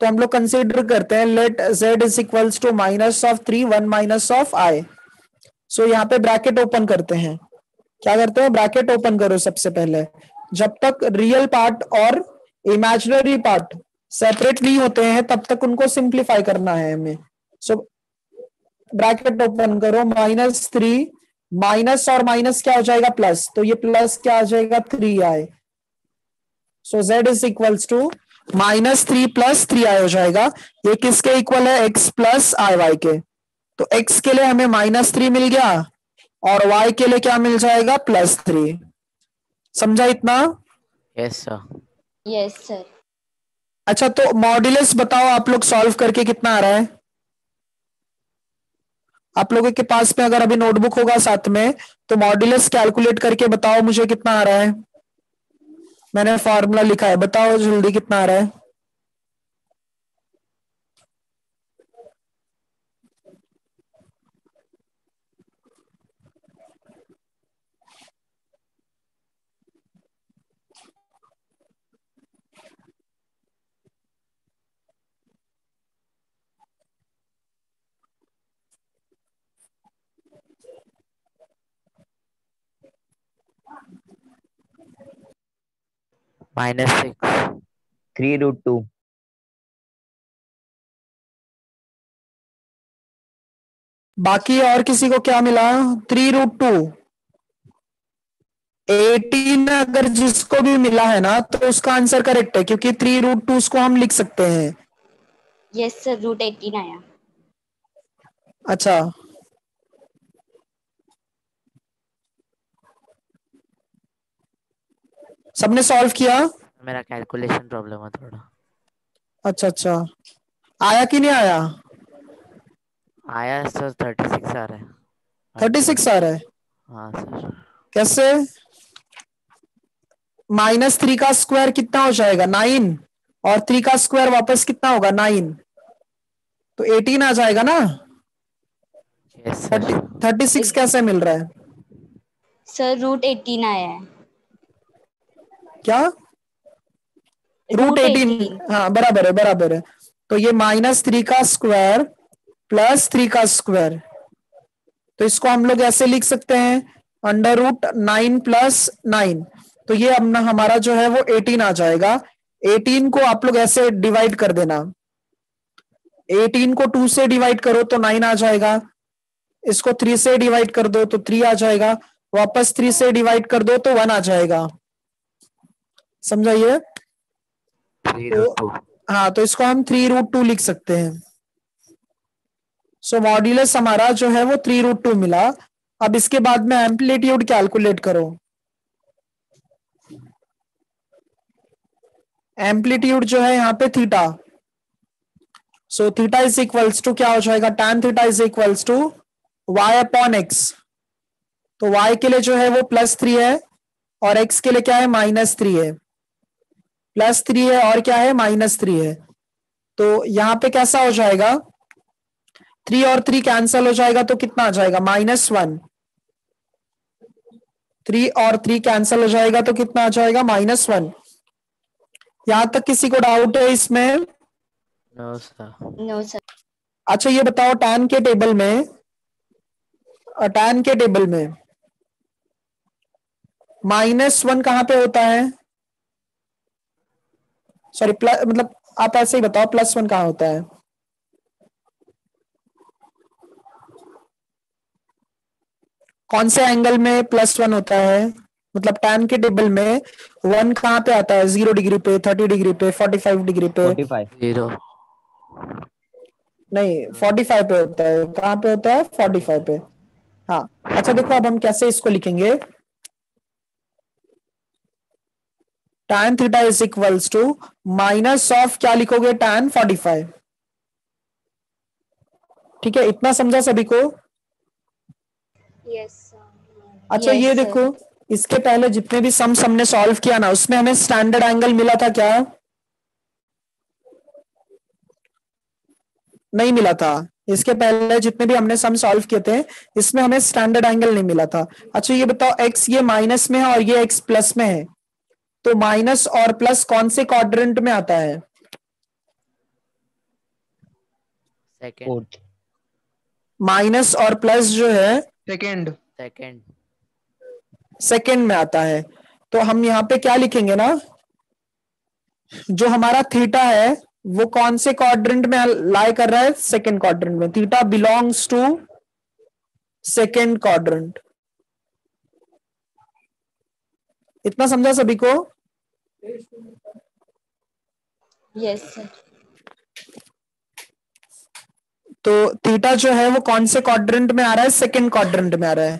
तो हम लोग कंसीडर करते हैं let z is equals to -3 1 -i। So यहाँ पे ब्रैकेट ओपन करते हैं। क्या करते हैं, ब्रैकेट ओपन करो सबसे पहले। जब तक रियल पार्ट और इमेजिनरी पार्ट सेपरेट नहीं होते हैं तब तक उनको सिंप्लीफाई करना है हमें। सो ब्रैकेट ओपन करो, -3 माइनस और माइनस क्या हो जाएगा प्लस, तो ये प्लस क्या आ जाएगा 3i। So z is equals to -3 + 3i हो जाएगा। ये किसके इक्वल है, x प्लस आई वाई के। तो x के लिए हमें -3 मिल गया और y के लिए क्या मिल जाएगा, +3। समझा इतना? Yes sir. Yes sir. अच्छा तो मॉड्यूलस बताओ आप लोग सॉल्व करके कितना आ रहा है? आप लोगों के पास में अगर अभी नोटबुक होगा साथ में तो मॉड्यूलस कैलकुलेट करके बताओ मुझे कितना आ रहा है। मैंने फॉर्मूला लिखा है, बताओ जल्दी कितना आ रहा है। -6. 3√2. बाकी और किसी को क्या मिला? 3√2। 18 अगर जिसको भी मिला है ना तो उसका आंसर करेक्ट है, क्योंकि 3√2 उसको हम लिख सकते हैं। यस सर, √18 आया। अच्छा, सबने सॉल्व किया? मेरा कैलकुलेशन प्रॉब्लम है थोड़ा। अच्छा अच्छा, आया कि नहीं आया? आया सर, 36 आ रहा है। 36 आ रहा है? हाँ सर। कैसे? -3 का स्क्वायर कितना हो जाएगा? 9। और 3 का स्क्वायर वापस कितना होगा? 9। तो 18 आ जाएगा ना। Yes sir. 36 कैसे मिल रहा है? सर √18 आया है। क्या? √18? हाँ बराबर है, बराबर है। तो ये -3 का स्क्वायर प्लस 3 का स्क्वायर, तो इसको हम लोग ऐसे लिख सकते हैं, √9 + 9। तो ये अब ना हमारा जो है वो 18 आ जाएगा। 18 को आप लोग ऐसे डिवाइड कर देना, 18 को 2 से डिवाइड करो तो 9 आ जाएगा, इसको 3 से डिवाइड कर दो तो 3 आ जाएगा, वापस 3 से डिवाइड कर दो तो 1 आ जाएगा। समझाइए? 3√2। हाँ, तो इसको हम 3√2 लिख सकते हैं। सो मॉड्यूलस हमारा जो है वो 3√2 मिला। अब इसके बाद में एम्पलीट्यूड कैलकुलेट करो। एम्पलीट्यूड जो है यहाँ पे theta, so theta is equals to क्या हो जाएगा? tan theta is equals to y/x। तो y के लिए जो है वो +3 है और x के लिए क्या है? -3 है। +3 है और क्या है? -3 है। तो यहां पे कैसा हो जाएगा? 3 और 3 कैंसल हो जाएगा तो कितना आ जाएगा? -1। 3 और 3 कैंसल हो जाएगा तो कितना आ जाएगा? -1। यहां तक किसी को डाउट है इसमें? No sir. No sir. अच्छा ये बताओ, tan के टेबल में -1 कहां पे होता है? सॉरी, मतलब आप ऐसे ही बताओ, +1 कहां होता है? कौन से एंगल में +1 होता है? मतलब tan के टेबल में 1 कहां पे आता है? 0 डिग्री पे, 30 डिग्री पे, 45 डिग्री पे? 45. 0। नहीं, 45 पे होता है। कहां पे होता है? 45 पे। हाँ, अच्छा देखो अब हम कैसे इसको लिखेंगे। tan theta is equals to minus of क्या लिखोगे? tan 45। ठीक है, इतना समझा सभी को? यस अच्छा ये देखो, इसके पहले जितने भी सम्स हमने सॉल्व किया ना, उसमें हमें स्टैंडर्ड एंगल मिला था क्या? नहीं मिला था। इसके पहले जितने भी हमने सम सॉल्व किए थे, इसमें हमें स्टैंडर्ड एंगल नहीं मिला था। अच्छा ये बताओ, x ये माइनस में है और ये x प्लस में है, तो माइनस और प्लस कौन से क्वाड्रेंट में आता है? सेकंड। 4th. माइनस और प्लस जो है सेकंड। सेकंड में आता है। तो हम यहाँ पे क्या लिखेंगे ना, जो हमारा थीटा है वो कौन से क्वाड्रेंट में लाई कर रहा है? सेकंड क्वाड्रेंट में। Theta belongs to second quadrant. इतना समझा सभी को? Yes sir. तो थीटा जो है वो कौन से क्वाड्रेंट में आ रहा है? सेकंड क्वाड्रेंट में आ रहा है।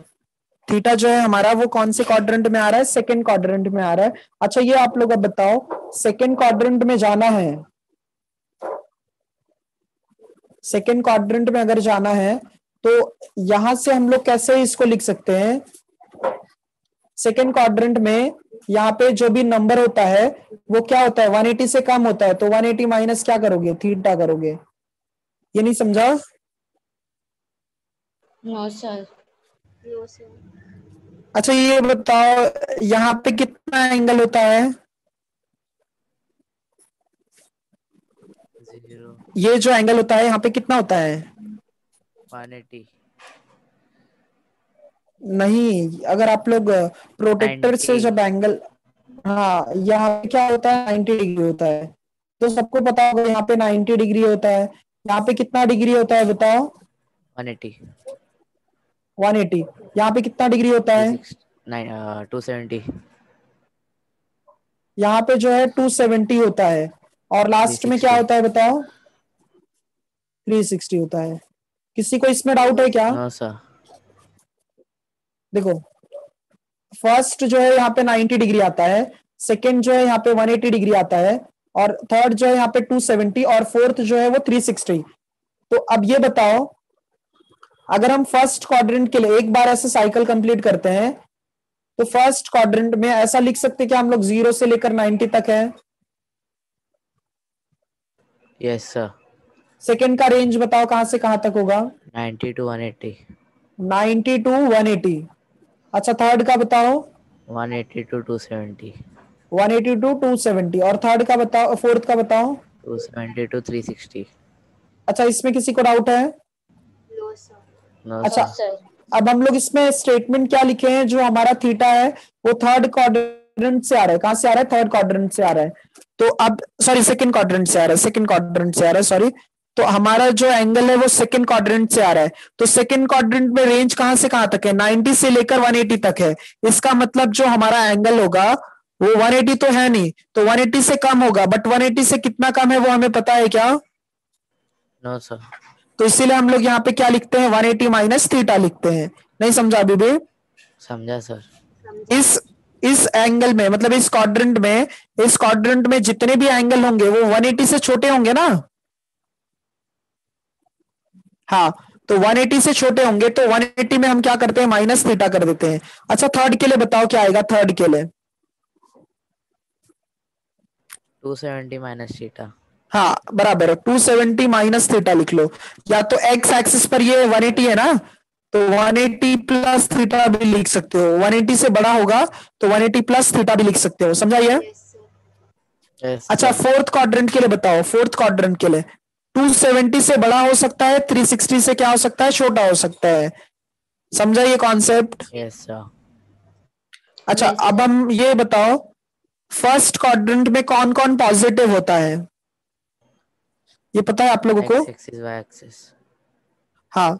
थीटा जो है हमारा वो कौन से क्वाड्रेंट में आ रहा है? सेकंड क्वाड्रेंट में आ रहा है। अच्छा ये आप लोग अब बताओ, सेकंड क्वाड्रेंट में जाना है, सेकंड क्वाड्रेंट में अगर जाना है तो यहां से हम लोग कैसे इसको लिख सकते हैं? सेकंड क्वाड्रेंट में यहाँ पे जो भी नंबर होता है वो क्या होता है? 180 से कम होता है, तो 180 माइनस क्या करोगे? थीटा करोगे। ये नहीं समझा? No sir. अच्छा ये बताओ, यहाँ पे कितना एंगल होता है? 0। ये जो एंगल होता है यहाँ पे कितना होता है? 180। नहीं, अगर आप लोग प्रोटेक्टर से 90। जब एंगल हाँ, यहाँ पे क्या होता है 90 डिग्री होता है, तो सबको पता होगा यहाँ पे 90 डिग्री होता है। यहाँ पे कितना डिग्री होता है बताओ? 180 180। यहाँ पे कितना डिग्री होता है? 270 यहाँ पे जो है 270 होता है, और लास्ट में क्या 360 होता है बताओ? 360 होता है। किसी को इसमें डाउट है क्या? No sir. देखो, फर्स्ट जो है यहाँ पे 90 डिग्री आता है, सेकंड जो है यहाँ पे 180 डिग्री आता है, और थर्ड जो है यहाँ पे 270, और फोर्थ जो है वो 360। तो अब ये बताओ, अगर हम फर्स्ट क्वाड्रेंट के लिए एक बार ऐसे साइकिल कंप्लीट करते हैं, तो फर्स्ट क्वाड्रेंट में ऐसा लिख सकते हैं कि हम लोग 0 से लेकर 90 तक है। Yes sir. सेकंड का रेंज बताओ कहां से कहां तक होगा? 90 to 180 90 to 180। अच्छा, थर्ड का बताओ? 180 to 270 180 to 270। और थर्ड का बताओ, फोर्थ का बताओ? 270 to 360। अच्छा, इसमें किसी को डाउट है? नो अच्छा, सर। अब हम लोग इसमें स्टेटमेंट क्या लिखे हैं? जो हमारा थीटा है वो थर्ड क्वाड्रेंट से आ रहा है। कहां से आ रहा है? थर्ड क्वाड्रेंट से आ रहा है। तो अब सॉरी, सेकंड क्वाड्रेंट से आ रहा है, सेकंड क्वाड्रेंट से आ रहा है, सॉरी। तो हमारा जो एंगल है वो सेकंड क्वाड्रेंट से आ रहा है। तो सेकंड क्वाड्रेंट में रेंज कहां से कहां तक है? 90 से लेकर 180 तक है। इसका मतलब जो हमारा एंगल होगा वो 180 तो है नहीं, तो 180 से कम होगा, बट 180 से कितना कम है वो हमें पता है क्या? No sir. तो इसीलिए हम लोग यहाँ पे क्या लिखते हैं? 180 माइनस थीटा लिखते हैं। नहीं समझा अभी भी? समझा सर। इस एंगल में, मतलब इस क्वाड्रेंट में जितने भी एंगल होंगे वो 180 से छोटे होंगे ना? हाँ, तो 180 से छोटे होंगे, तो 180 में हम क्या करते हैं? माइनस थीटा कर देते हैं। अच्छा, थर्ड के लिए बताओ क्या आएगा? थर्ड के लिए 270 माइनस थीटा। हाँ बराबर है, 270 माइनस थीटा लिख लो। या तो एक्स एक्सिस पर ये 180 है ना, तो 180 प्लस थीटा भी लिख सकते हो। 180 से बड़ा होगा तो 180 प्लस थीटा भी लिख सकते हो। समझा ये? यस अच्छा, सर। फोर्थ क्वाड्रेंट के लिए बताओ। फोर्थ क्वाड्रेंट के लिए 270 से बड़ा हो सकता है, 360 से क्या हो सकता है? छोटा हो सकता है। समझा ये कॉन्सेप्ट? Yes sir. अच्छा, अब हम ये बताओ, फर्स्ट क्वाड्रेंट में कौन कौन पॉजिटिव होता है? ये पता है आप लोगों को? X axis y axis. हाँ,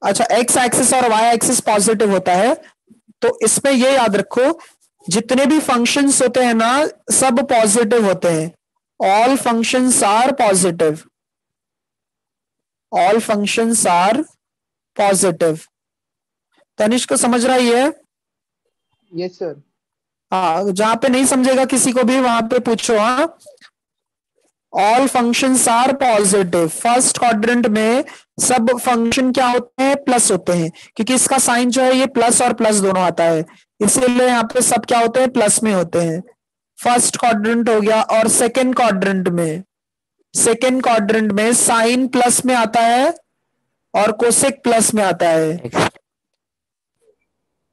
अच्छा, एक्स एक्सिस और वाई एक्सिस पॉजिटिव होता है। तो इसमें ये याद रखो, जितने भी फंक्शंस होते हैं ना, सब पॉजिटिव होते हैं। All functions are positive. All functions are positive. Tanishq को समझ रहा ही है? Yes sir. हाँ, जहां पे नहीं समझेगा किसी को भी वहां पे पूछो। हाँ, all functions are positive. First quadrant में सब फंक्शन क्या होते हैं? प्लस होते हैं, क्योंकि इसका साइन जो है ये प्लस और प्लस दोनों आता है, इसीलिए यहाँ पे सब क्या होते हैं? प्लस में होते हैं। फर्स्ट क्वाड्रेंट हो गया। और सेकंड क्वाड्रेंट में साइन प्लस में आता है और कोसेक प्लस में आता है।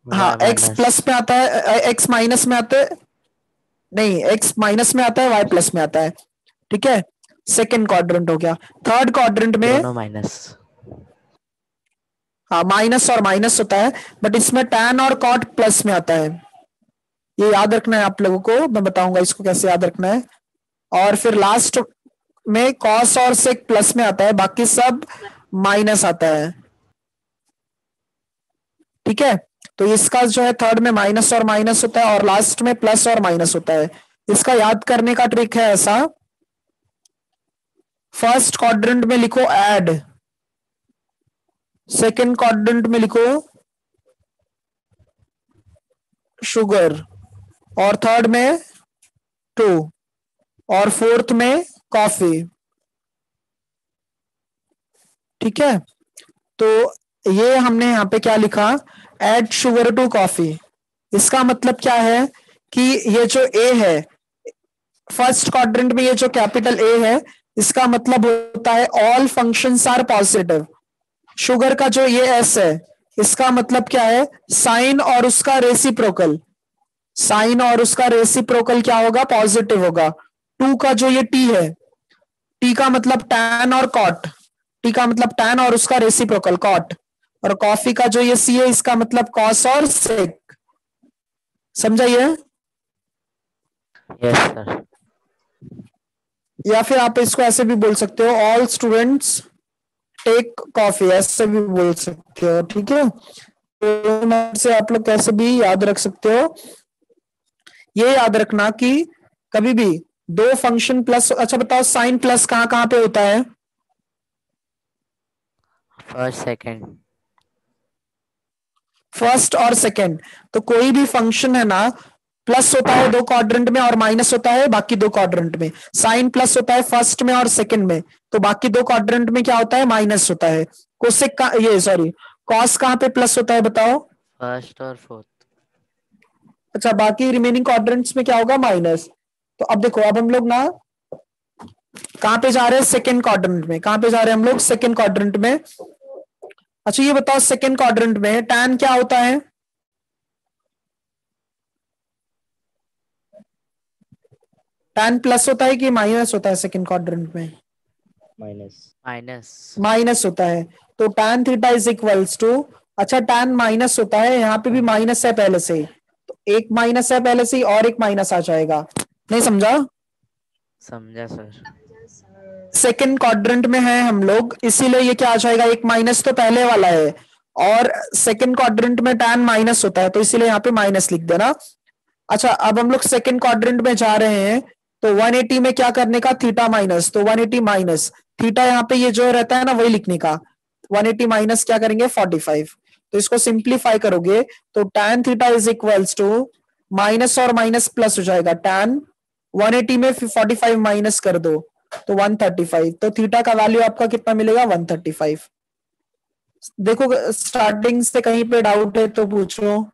हाँ, एक्स प्लस में आता है, एक्स माइनस में आता है, नहीं, एक्स माइनस में आता है, वाई प्लस में आता है। ठीक है, सेकंड क्वाड्रेंट हो गया। थर्ड क्वाड्रेंट में दोनों माइनस। हाँ, माइनस और माइनस होता है, बट इसमें tan और cot प्लस में आता है। ये याद रखना है आप लोगों को, मैं बताऊंगा इसको कैसे याद रखना है। और फिर लास्ट में cos और sec प्लस में आता है, बाकी सब माइनस आता है। ठीक है, तो इसका जो है थर्ड में माइनस और माइनस होता है, और लास्ट में प्लस और माइनस होता है। इसका याद करने का ट्रिक है ऐसा, फर्स्ट क्वाड्रेंट में लिखो ऐड, सेकंड क्वाड्रेंट में लिखो शुगर, और थर्ड में 2, और फोर्थ में कॉफी। ठीक है, तो ये हमने यहाँ पे क्या लिखा? Add sugar to coffee. इसका मतलब क्या है कि ये जो ए है फर्स्ट क्वाड्रेंट में, ये जो कैपिटल ए है, इसका मतलब होता है all functions are positive. Sugar का जो ये एस है, इसका मतलब क्या है? साइन और उसका रेसिप्रोकल। साइन और उसका रेसिप्रोकल क्या होगा? पॉजिटिव होगा। 2 का जो ये टी है, टी का मतलब टैन और कॉट, टी का मतलब टैन और उसका रेसिप्रोकल कॉट। और कॉफी का जो ये सी है, इसका मतलब कॉस और सेक। समझाइए? Yes, sir. या फिर आप इसको ऐसे भी बोल सकते हो, ऑल स्टूडेंट्स टेक कॉफी, ऐसे भी बोल सकते हो, ठीक है। तो से आप लोग कैसे भी याद रख सकते हो। ये याद रखना कि कभी भी दो फंक्शन प्लस, अच्छा बताओ साइन प्लस कहाँ कहाँ पे होता है? First, second. फर्स्ट और सेकंड। तो कोई भी फंक्शन है ना, प्लस होता है दो क्वाड्रेंट में और माइनस होता है बाकी दो क्वाड्रेंट में। साइन प्लस होता है फर्स्ट में और सेकंड में, तो बाकी दो क्वाड्रेंट में क्या होता है? माइनस होता है। कोसेक का ये सॉरी कॉस कहाँ पे प्लस होता है बताओ? First और fourth. अच्छा, बाकी रिमेनिंग क्वाड्रेंट्स में क्या होगा? माइनस। तो अब देखो, अब हम लोग ना कहाँ पे जा रहे हैं? सेकंड क्वाड्रेंट में। कहाँ पे जा रहे हैं हम लोग? सेकंड क्वाड्रेंट में। अच्छा ये बताओ, सेकंड क्वाड्रेंट में टैन क्या होता है? टैन प्लस होता है कि माइनस होता है सेकंड क्वाड्रेंट में? Minus. माइनस होता है। तो tan theta is equals to, अच्छा टैन माइनस होता है, यहाँ पे भी माइनस है पहले से ही, तो एक माइनस है पहले से ही और एक माइनस आ जाएगा। नहीं समझा? समझा सर। सेकंड क्वाड्रेंट में है हम लोग, इसीलिए ये क्या आ जाएगा? एक माइनस तो पहले वाला है, और सेकंड क्वाड्रेंट में टैन माइनस होता है, तो इसीलिए यहाँ पे माइनस लिख देना। अच्छा अब हम लोग सेकंड क्वाड्रेंट में जा रहे हैं, तो 180 में क्या करने का? थीटा माइनस, तो 180 माइनस थीटा, यहाँ पे ये जो रहता है ना वही लिखने का। 180 माइनस क्या करेंगे? 45। तो इसको सिंप्लीफाई करोगे तो tan theta is equals to minus और माइनस प्लस हो जाएगा। tan 180 में 45 माइनस कर दो तो 135। तो थीटा का वैल्यू आपका कितना मिलेगा? 135। देखो स्टार्टिंग से कहीं पे डाउट है तो पूछो।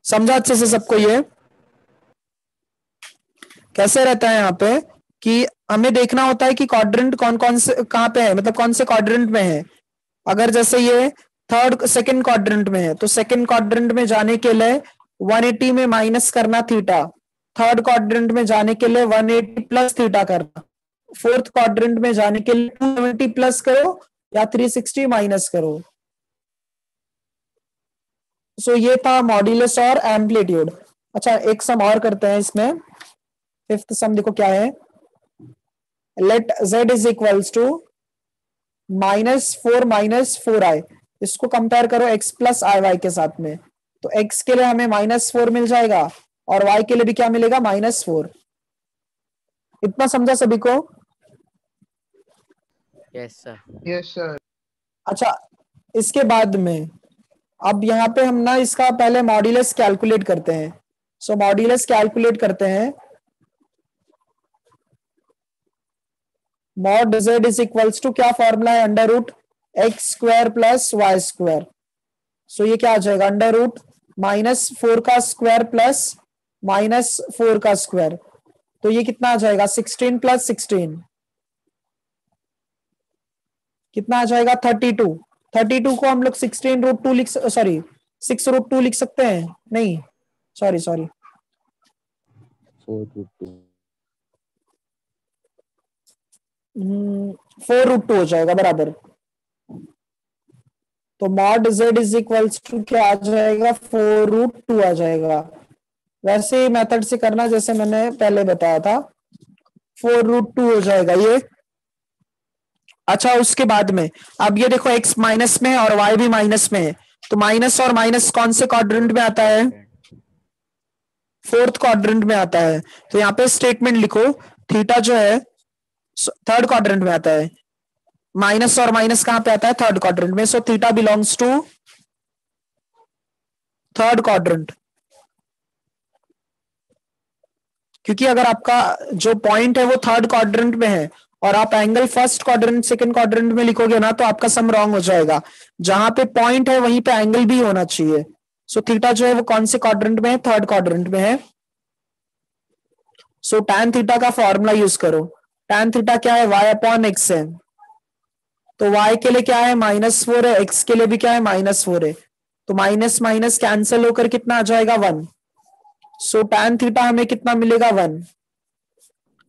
समझा अच्छे से सबको? ये कैसे रहता है यहाँ पे कि हमें देखना होता है कि क्वाड्रेंट कौन कौन से कहाँ पे है, मतलब कौन से क्वाड्रेंट में है। अगर जैसे ये सेकंड क्वाड्रेंट में है, तो सेकंड क्वाड्रेंट में जाने के लिए 180 में माइनस करना थीटा, थर्ड क्वाड्रेंट में जाने के लिए 180 प्लस थीटा करना, फोर्थ क्वाड्रेंट में जाने के लिए 270 प्लस करो या 360 माइनस करो। सो ये था मॉड्यूलस और एम्पलीट्यूड। अच्छा एक सम और करते हैं इसमें, फिफ्थ सम देखो क्या है। Let z is equals to -4 - 4i, इसको कंपेयर करो x प्लस आई वाई के साथ में, तो x के लिए हमें -4 मिल जाएगा और y के लिए भी क्या मिलेगा? -4। इतना समझा सभी को? Yes, sir. Yes sir. अच्छा इसके बाद में अब यहाँ पे हम ना इसका पहले मॉड्यूलस कैलकुलेट करते हैं। सो मॉड्यूलस कैलकुलेट करते हैं। Mod z is equals to क्या फॉर्मूला है? Under root x square plus y square. So ये क्या आ जाएगा? अंडर रूट -4 का स्क्वायर प्लस -4 का स्क्वायर, तो ये कितना आ जाएगा? 16 + 16 कितना आ जाएगा? 32। 32 को हम लोग 16√2 लिख, सॉरी 6√2 लिख सकते हैं? नहीं सॉरी 4√2 हो जाएगा बराबर। तो mod z is equals to क्या आ जाएगा? 4√2 आ जाएगा। वैसे ही मेथड से करना जैसे मैंने पहले बताया था, 4√2 हो जाएगा ये। अच्छा उसके बाद में अब ये देखो x माइनस में है और y भी माइनस में है, तो माइनस और माइनस कौन से क्वाड्रेंट में आता है? फोर्थ क्वाड्रेंट में आता है। तो यहाँ पे स्टेटमेंट लिखो, थीटा जो है थर्ड क्वाड्रेंट में आता है, माइनस और माइनस कहां पे आता है? थर्ड क्वाड्रेंट में। So theta belongs to third quadrant, क्योंकि अगर आपका जो पॉइंट है वो थर्ड क्वाड्रेंट में है और आप angle first quadrant second quadrant में लिखोगे ना, तो आपका सम रॉन्ग हो जाएगा। जहां पे पॉइंट है वहीं पे एंगल भी होना चाहिए। सो थीटा जो है वो कौन से क्वाड्रेंट में है? थर्ड क्वाड्रेंट में है। सो tan थीटा का फॉर्मूला यूज करो। tan थीटा क्या है? y/x है, तो y के लिए क्या है? -4 है, x के लिए भी क्या है? -4 है, तो माइनस माइनस कैंसिल होकर कितना आ जाएगा? 1। सो tan थीटा हमें कितना मिलेगा? 1।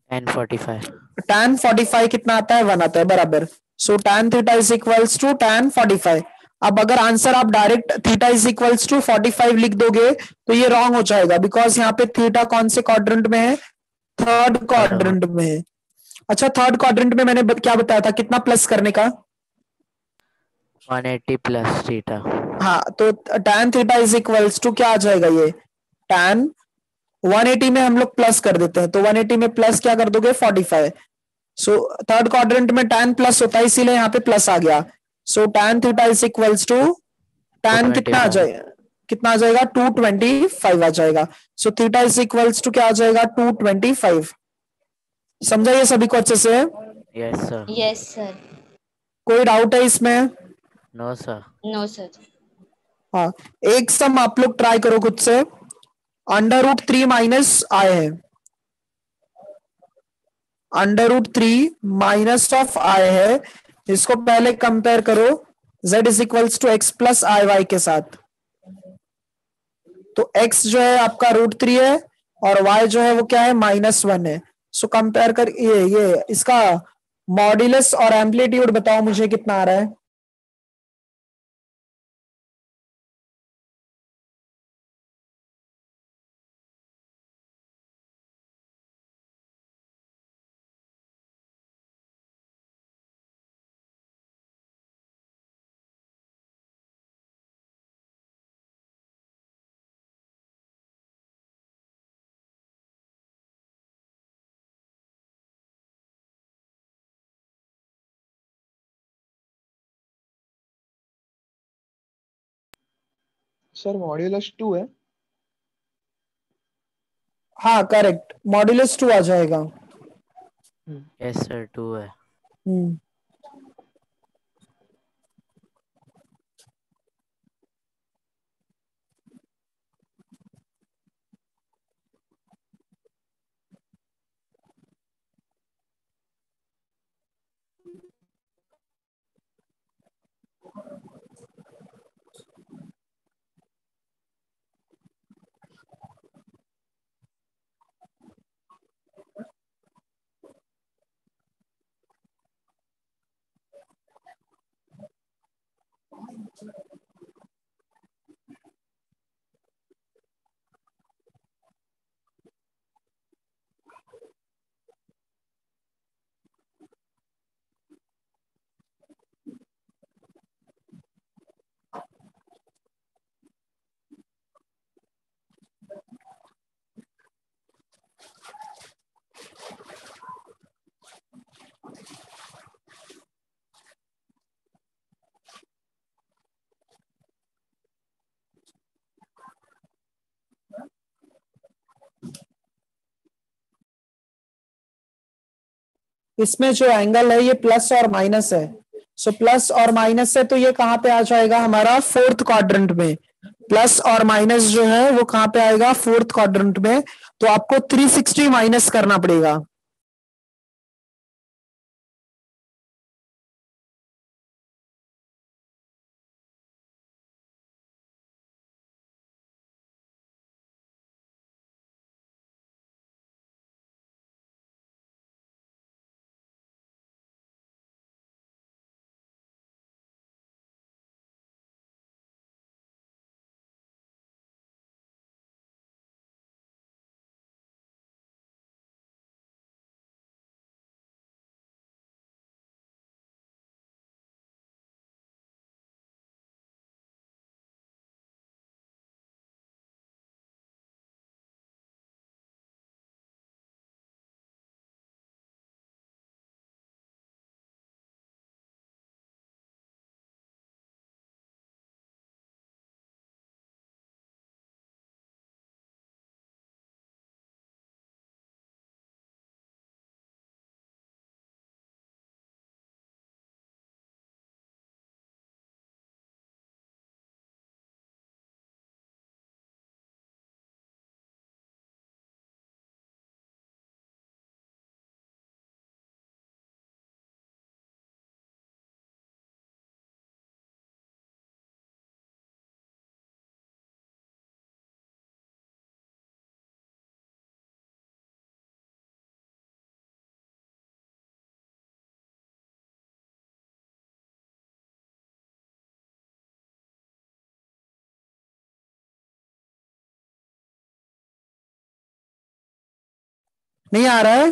And 45. tan 45 कितना आता है? 1 आता है बराबर। So tan theta is equals to tan 45। अब अगर आंसर आप direct theta is equals to 45 लिख दोगे तो ये रॉन्ग हो जाएगा, बिकॉज यहाँ पे थीटा कौन से क्वाड्रेंट में है? थर्ड क्वाड्रेंट में है। अच्छा, थर्ड क्वाड्रेंट में मैंने क्या बताया था, कितना प्लस करने का? 180 प्लस थीटा। हाँ, तो tan theta is equals to क्या आ जाएगा? ये tan 180 में हम लोग प्लस कर देते हैं, तो 180 में प्लस क्या कर दोगे? 45। सो थर्ड क्वाड्रेंट में tan प्लस होता है, इसीलिए यहाँ पे प्लस आ गया। So tan theta is equals to tan कितना आ जाएगा? कितना आ जाएगा? 225 आ जाएगा। So theta is equals to क्या आ जाएगा? 225। समझा ये सभी को अच्छे से? Yes sir. Yes sir. कोई डाउट है इसमें? No sir. No sir. हाँ, एक सम आप लोग ट्राई करो खुद से। √3 माइनस आई है, √3 माइनस ऑफ आई है, इसको पहले कंपेयर करो z is equals to x plus i y के साथ। तो x जो है आपका √3 है और y जो है वो क्या है? -1 है। सो कंपेयर कर ये इसका मॉड्यूलस और एम्पलीट्यूड बताओ मुझे कितना आ रहा है? सर मॉड्यूलस 2 है। हाँ करेक्ट, मॉड्यूलस 2 आ जाएगा। यस सर 2 है। हम्म। इसमें जो एंगल है ये प्लस और माइनस है। सो प्लस और माइनस है, तो ये कहाँ पे आ जाएगा? हमारा फोर्थ क्वाड्रेंट में। प्लस और माइनस जो है वो कहाँ पे आएगा? फोर्थ क्वाड्रेंट में। तो आपको 360 माइनस करना पड़ेगा। नहीं आ रहा है?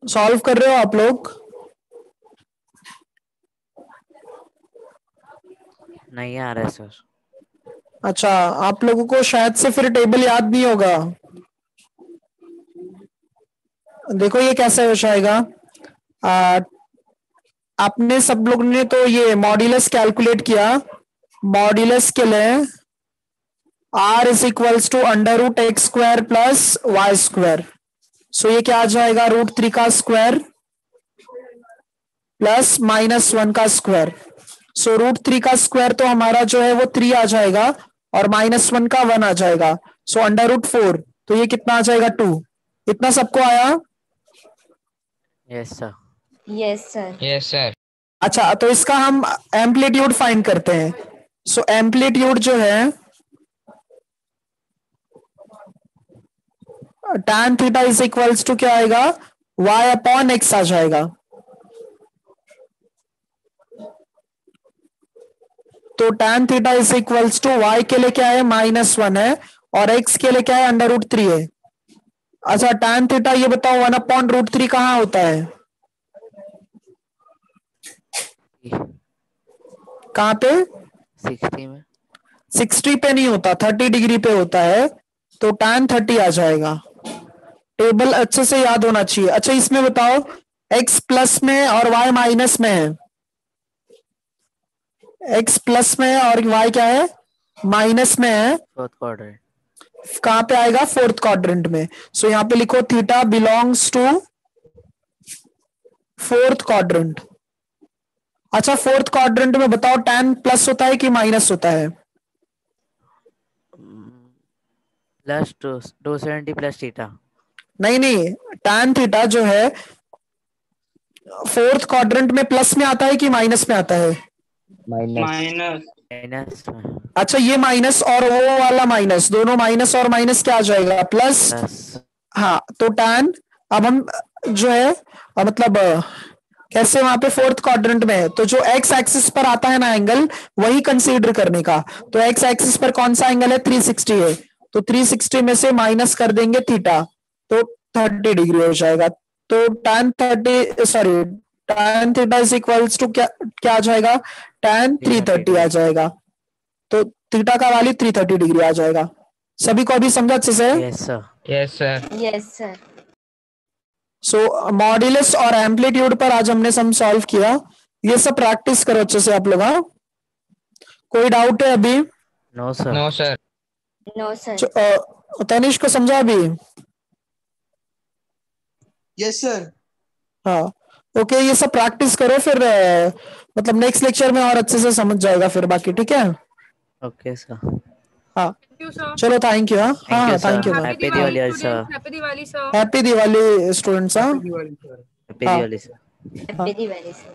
सॉल्व कर रहे हो आप लोग? नहीं आ रहा है सर। अच्छा, आप लोगों को शायद से फिर टेबल याद नहीं होगा। देखो ये कैसे हो जाएगा। आपने सब लोग ने तो ये मॉड्यूलस कैलकुलेट किया। मॉड्यूलस के लिए r is equals to under root x square plus y square. So ये क्या आ जाएगा, √3 का स्क्वायर प्लस -1 का स्क्वायर। सो √3 का स्क्वायर तो हमारा जो है वो 3 आ जाएगा और -1 का 1 आ जाएगा। सो अंडर रूट 4, तो ये कितना आ जाएगा 2। इतना सबको आया? Yes sir. Yes sir. Yes sir. अच्छा, तो इसका हम एम्पलीट्यूड फाइंड करते हैं। सो एम्पलीट्यूड जो है tan theta is equals to क्या आएगा, y/x आ जाएगा। तो tan theta is equals to y के लिए क्या है, -1 है, और x के लिए क्या है, अंडर रूट 3 है। अच्छा, tan थीटा ये बताओ 1/√3 कहाँ होता है? कहाँ पे? 60 में। 60 पे नहीं होता, 30 डिग्री पे होता है। तो tan 30 आ जाएगा। टेबल अच्छे से याद होना चाहिए। अच्छा, इसमें बताओ x प्लस में और y माइनस में है। x प्लस में है और y क्या है, माइनस में है। Fourth quadrant. कहां पे आएगा, फोर्थ क्वाड्रेंट में। सो यहां पे लिखो theta belongs to fourth quadrant. अच्छा, फोर्थ क्वाड्रेंट में बताओ tan प्लस होता है कि माइनस होता है? Plus 270 plus theta. नहीं नहीं, tan थीटा जो है फोर्थ क्वाड्रेंट में प्लस में आता है कि माइनस में आता है? माइनस। माइनस में। अच्छा, ये माइनस और वो वाला माइनस, दोनों माइनस और माइनस क्या आ जाएगा, प्लस। प्लस। हाँ, तो tan अब हम जो है मतलब कैसे, वहां पे फोर्थ क्वाड्रेंट में है तो जो एक्स एक्सिस पर आता है ना एंगल, वही कंसीडर करने का। तो एक्स एक्सिस पर कौन सा एंगल है, 360 है। तो 360 में से माइनस कर देंगे थीटा, तो 30 डिग्री हो जाएगा। तो tan 30 sorry tan theta is equals to क्या क्या आ जाएगा, tan 330 आ जाएगा। तो थीटा का वैल्यू 330 डिग्री आ जाएगा। सभी को अभी समझा अच्छे से? Yes sir. Yes sir. Yes sir. So modulus और एम्पलीट्यूड पर आज हमने सम सॉल्व किया। ये सब प्रैक्टिस करो अच्छे से आप लोग। हाँ, कोई डाउट है अभी? No sir. No sir. No sir. Tanish को समझा अभी? Yes sir. हाँ, ओके, ये सब प्रैक्टिस करो, फिर मतलब नेक्स्ट लेक्चर में और अच्छे से समझ जाएगा फिर बाकी। ठीक है? Okay sir. हाँ, थैंक यू सर। चलो, थैंक यू। हाँ Thank you, हाँ, sir. Thank you. Happy Diwali, sir. Student, happy Diwali sir. Happy Diwali students. हाँ, हैप्पी दिवाली सर। हैप्पी हाँ। Diwali sir. Happy Diwali sir.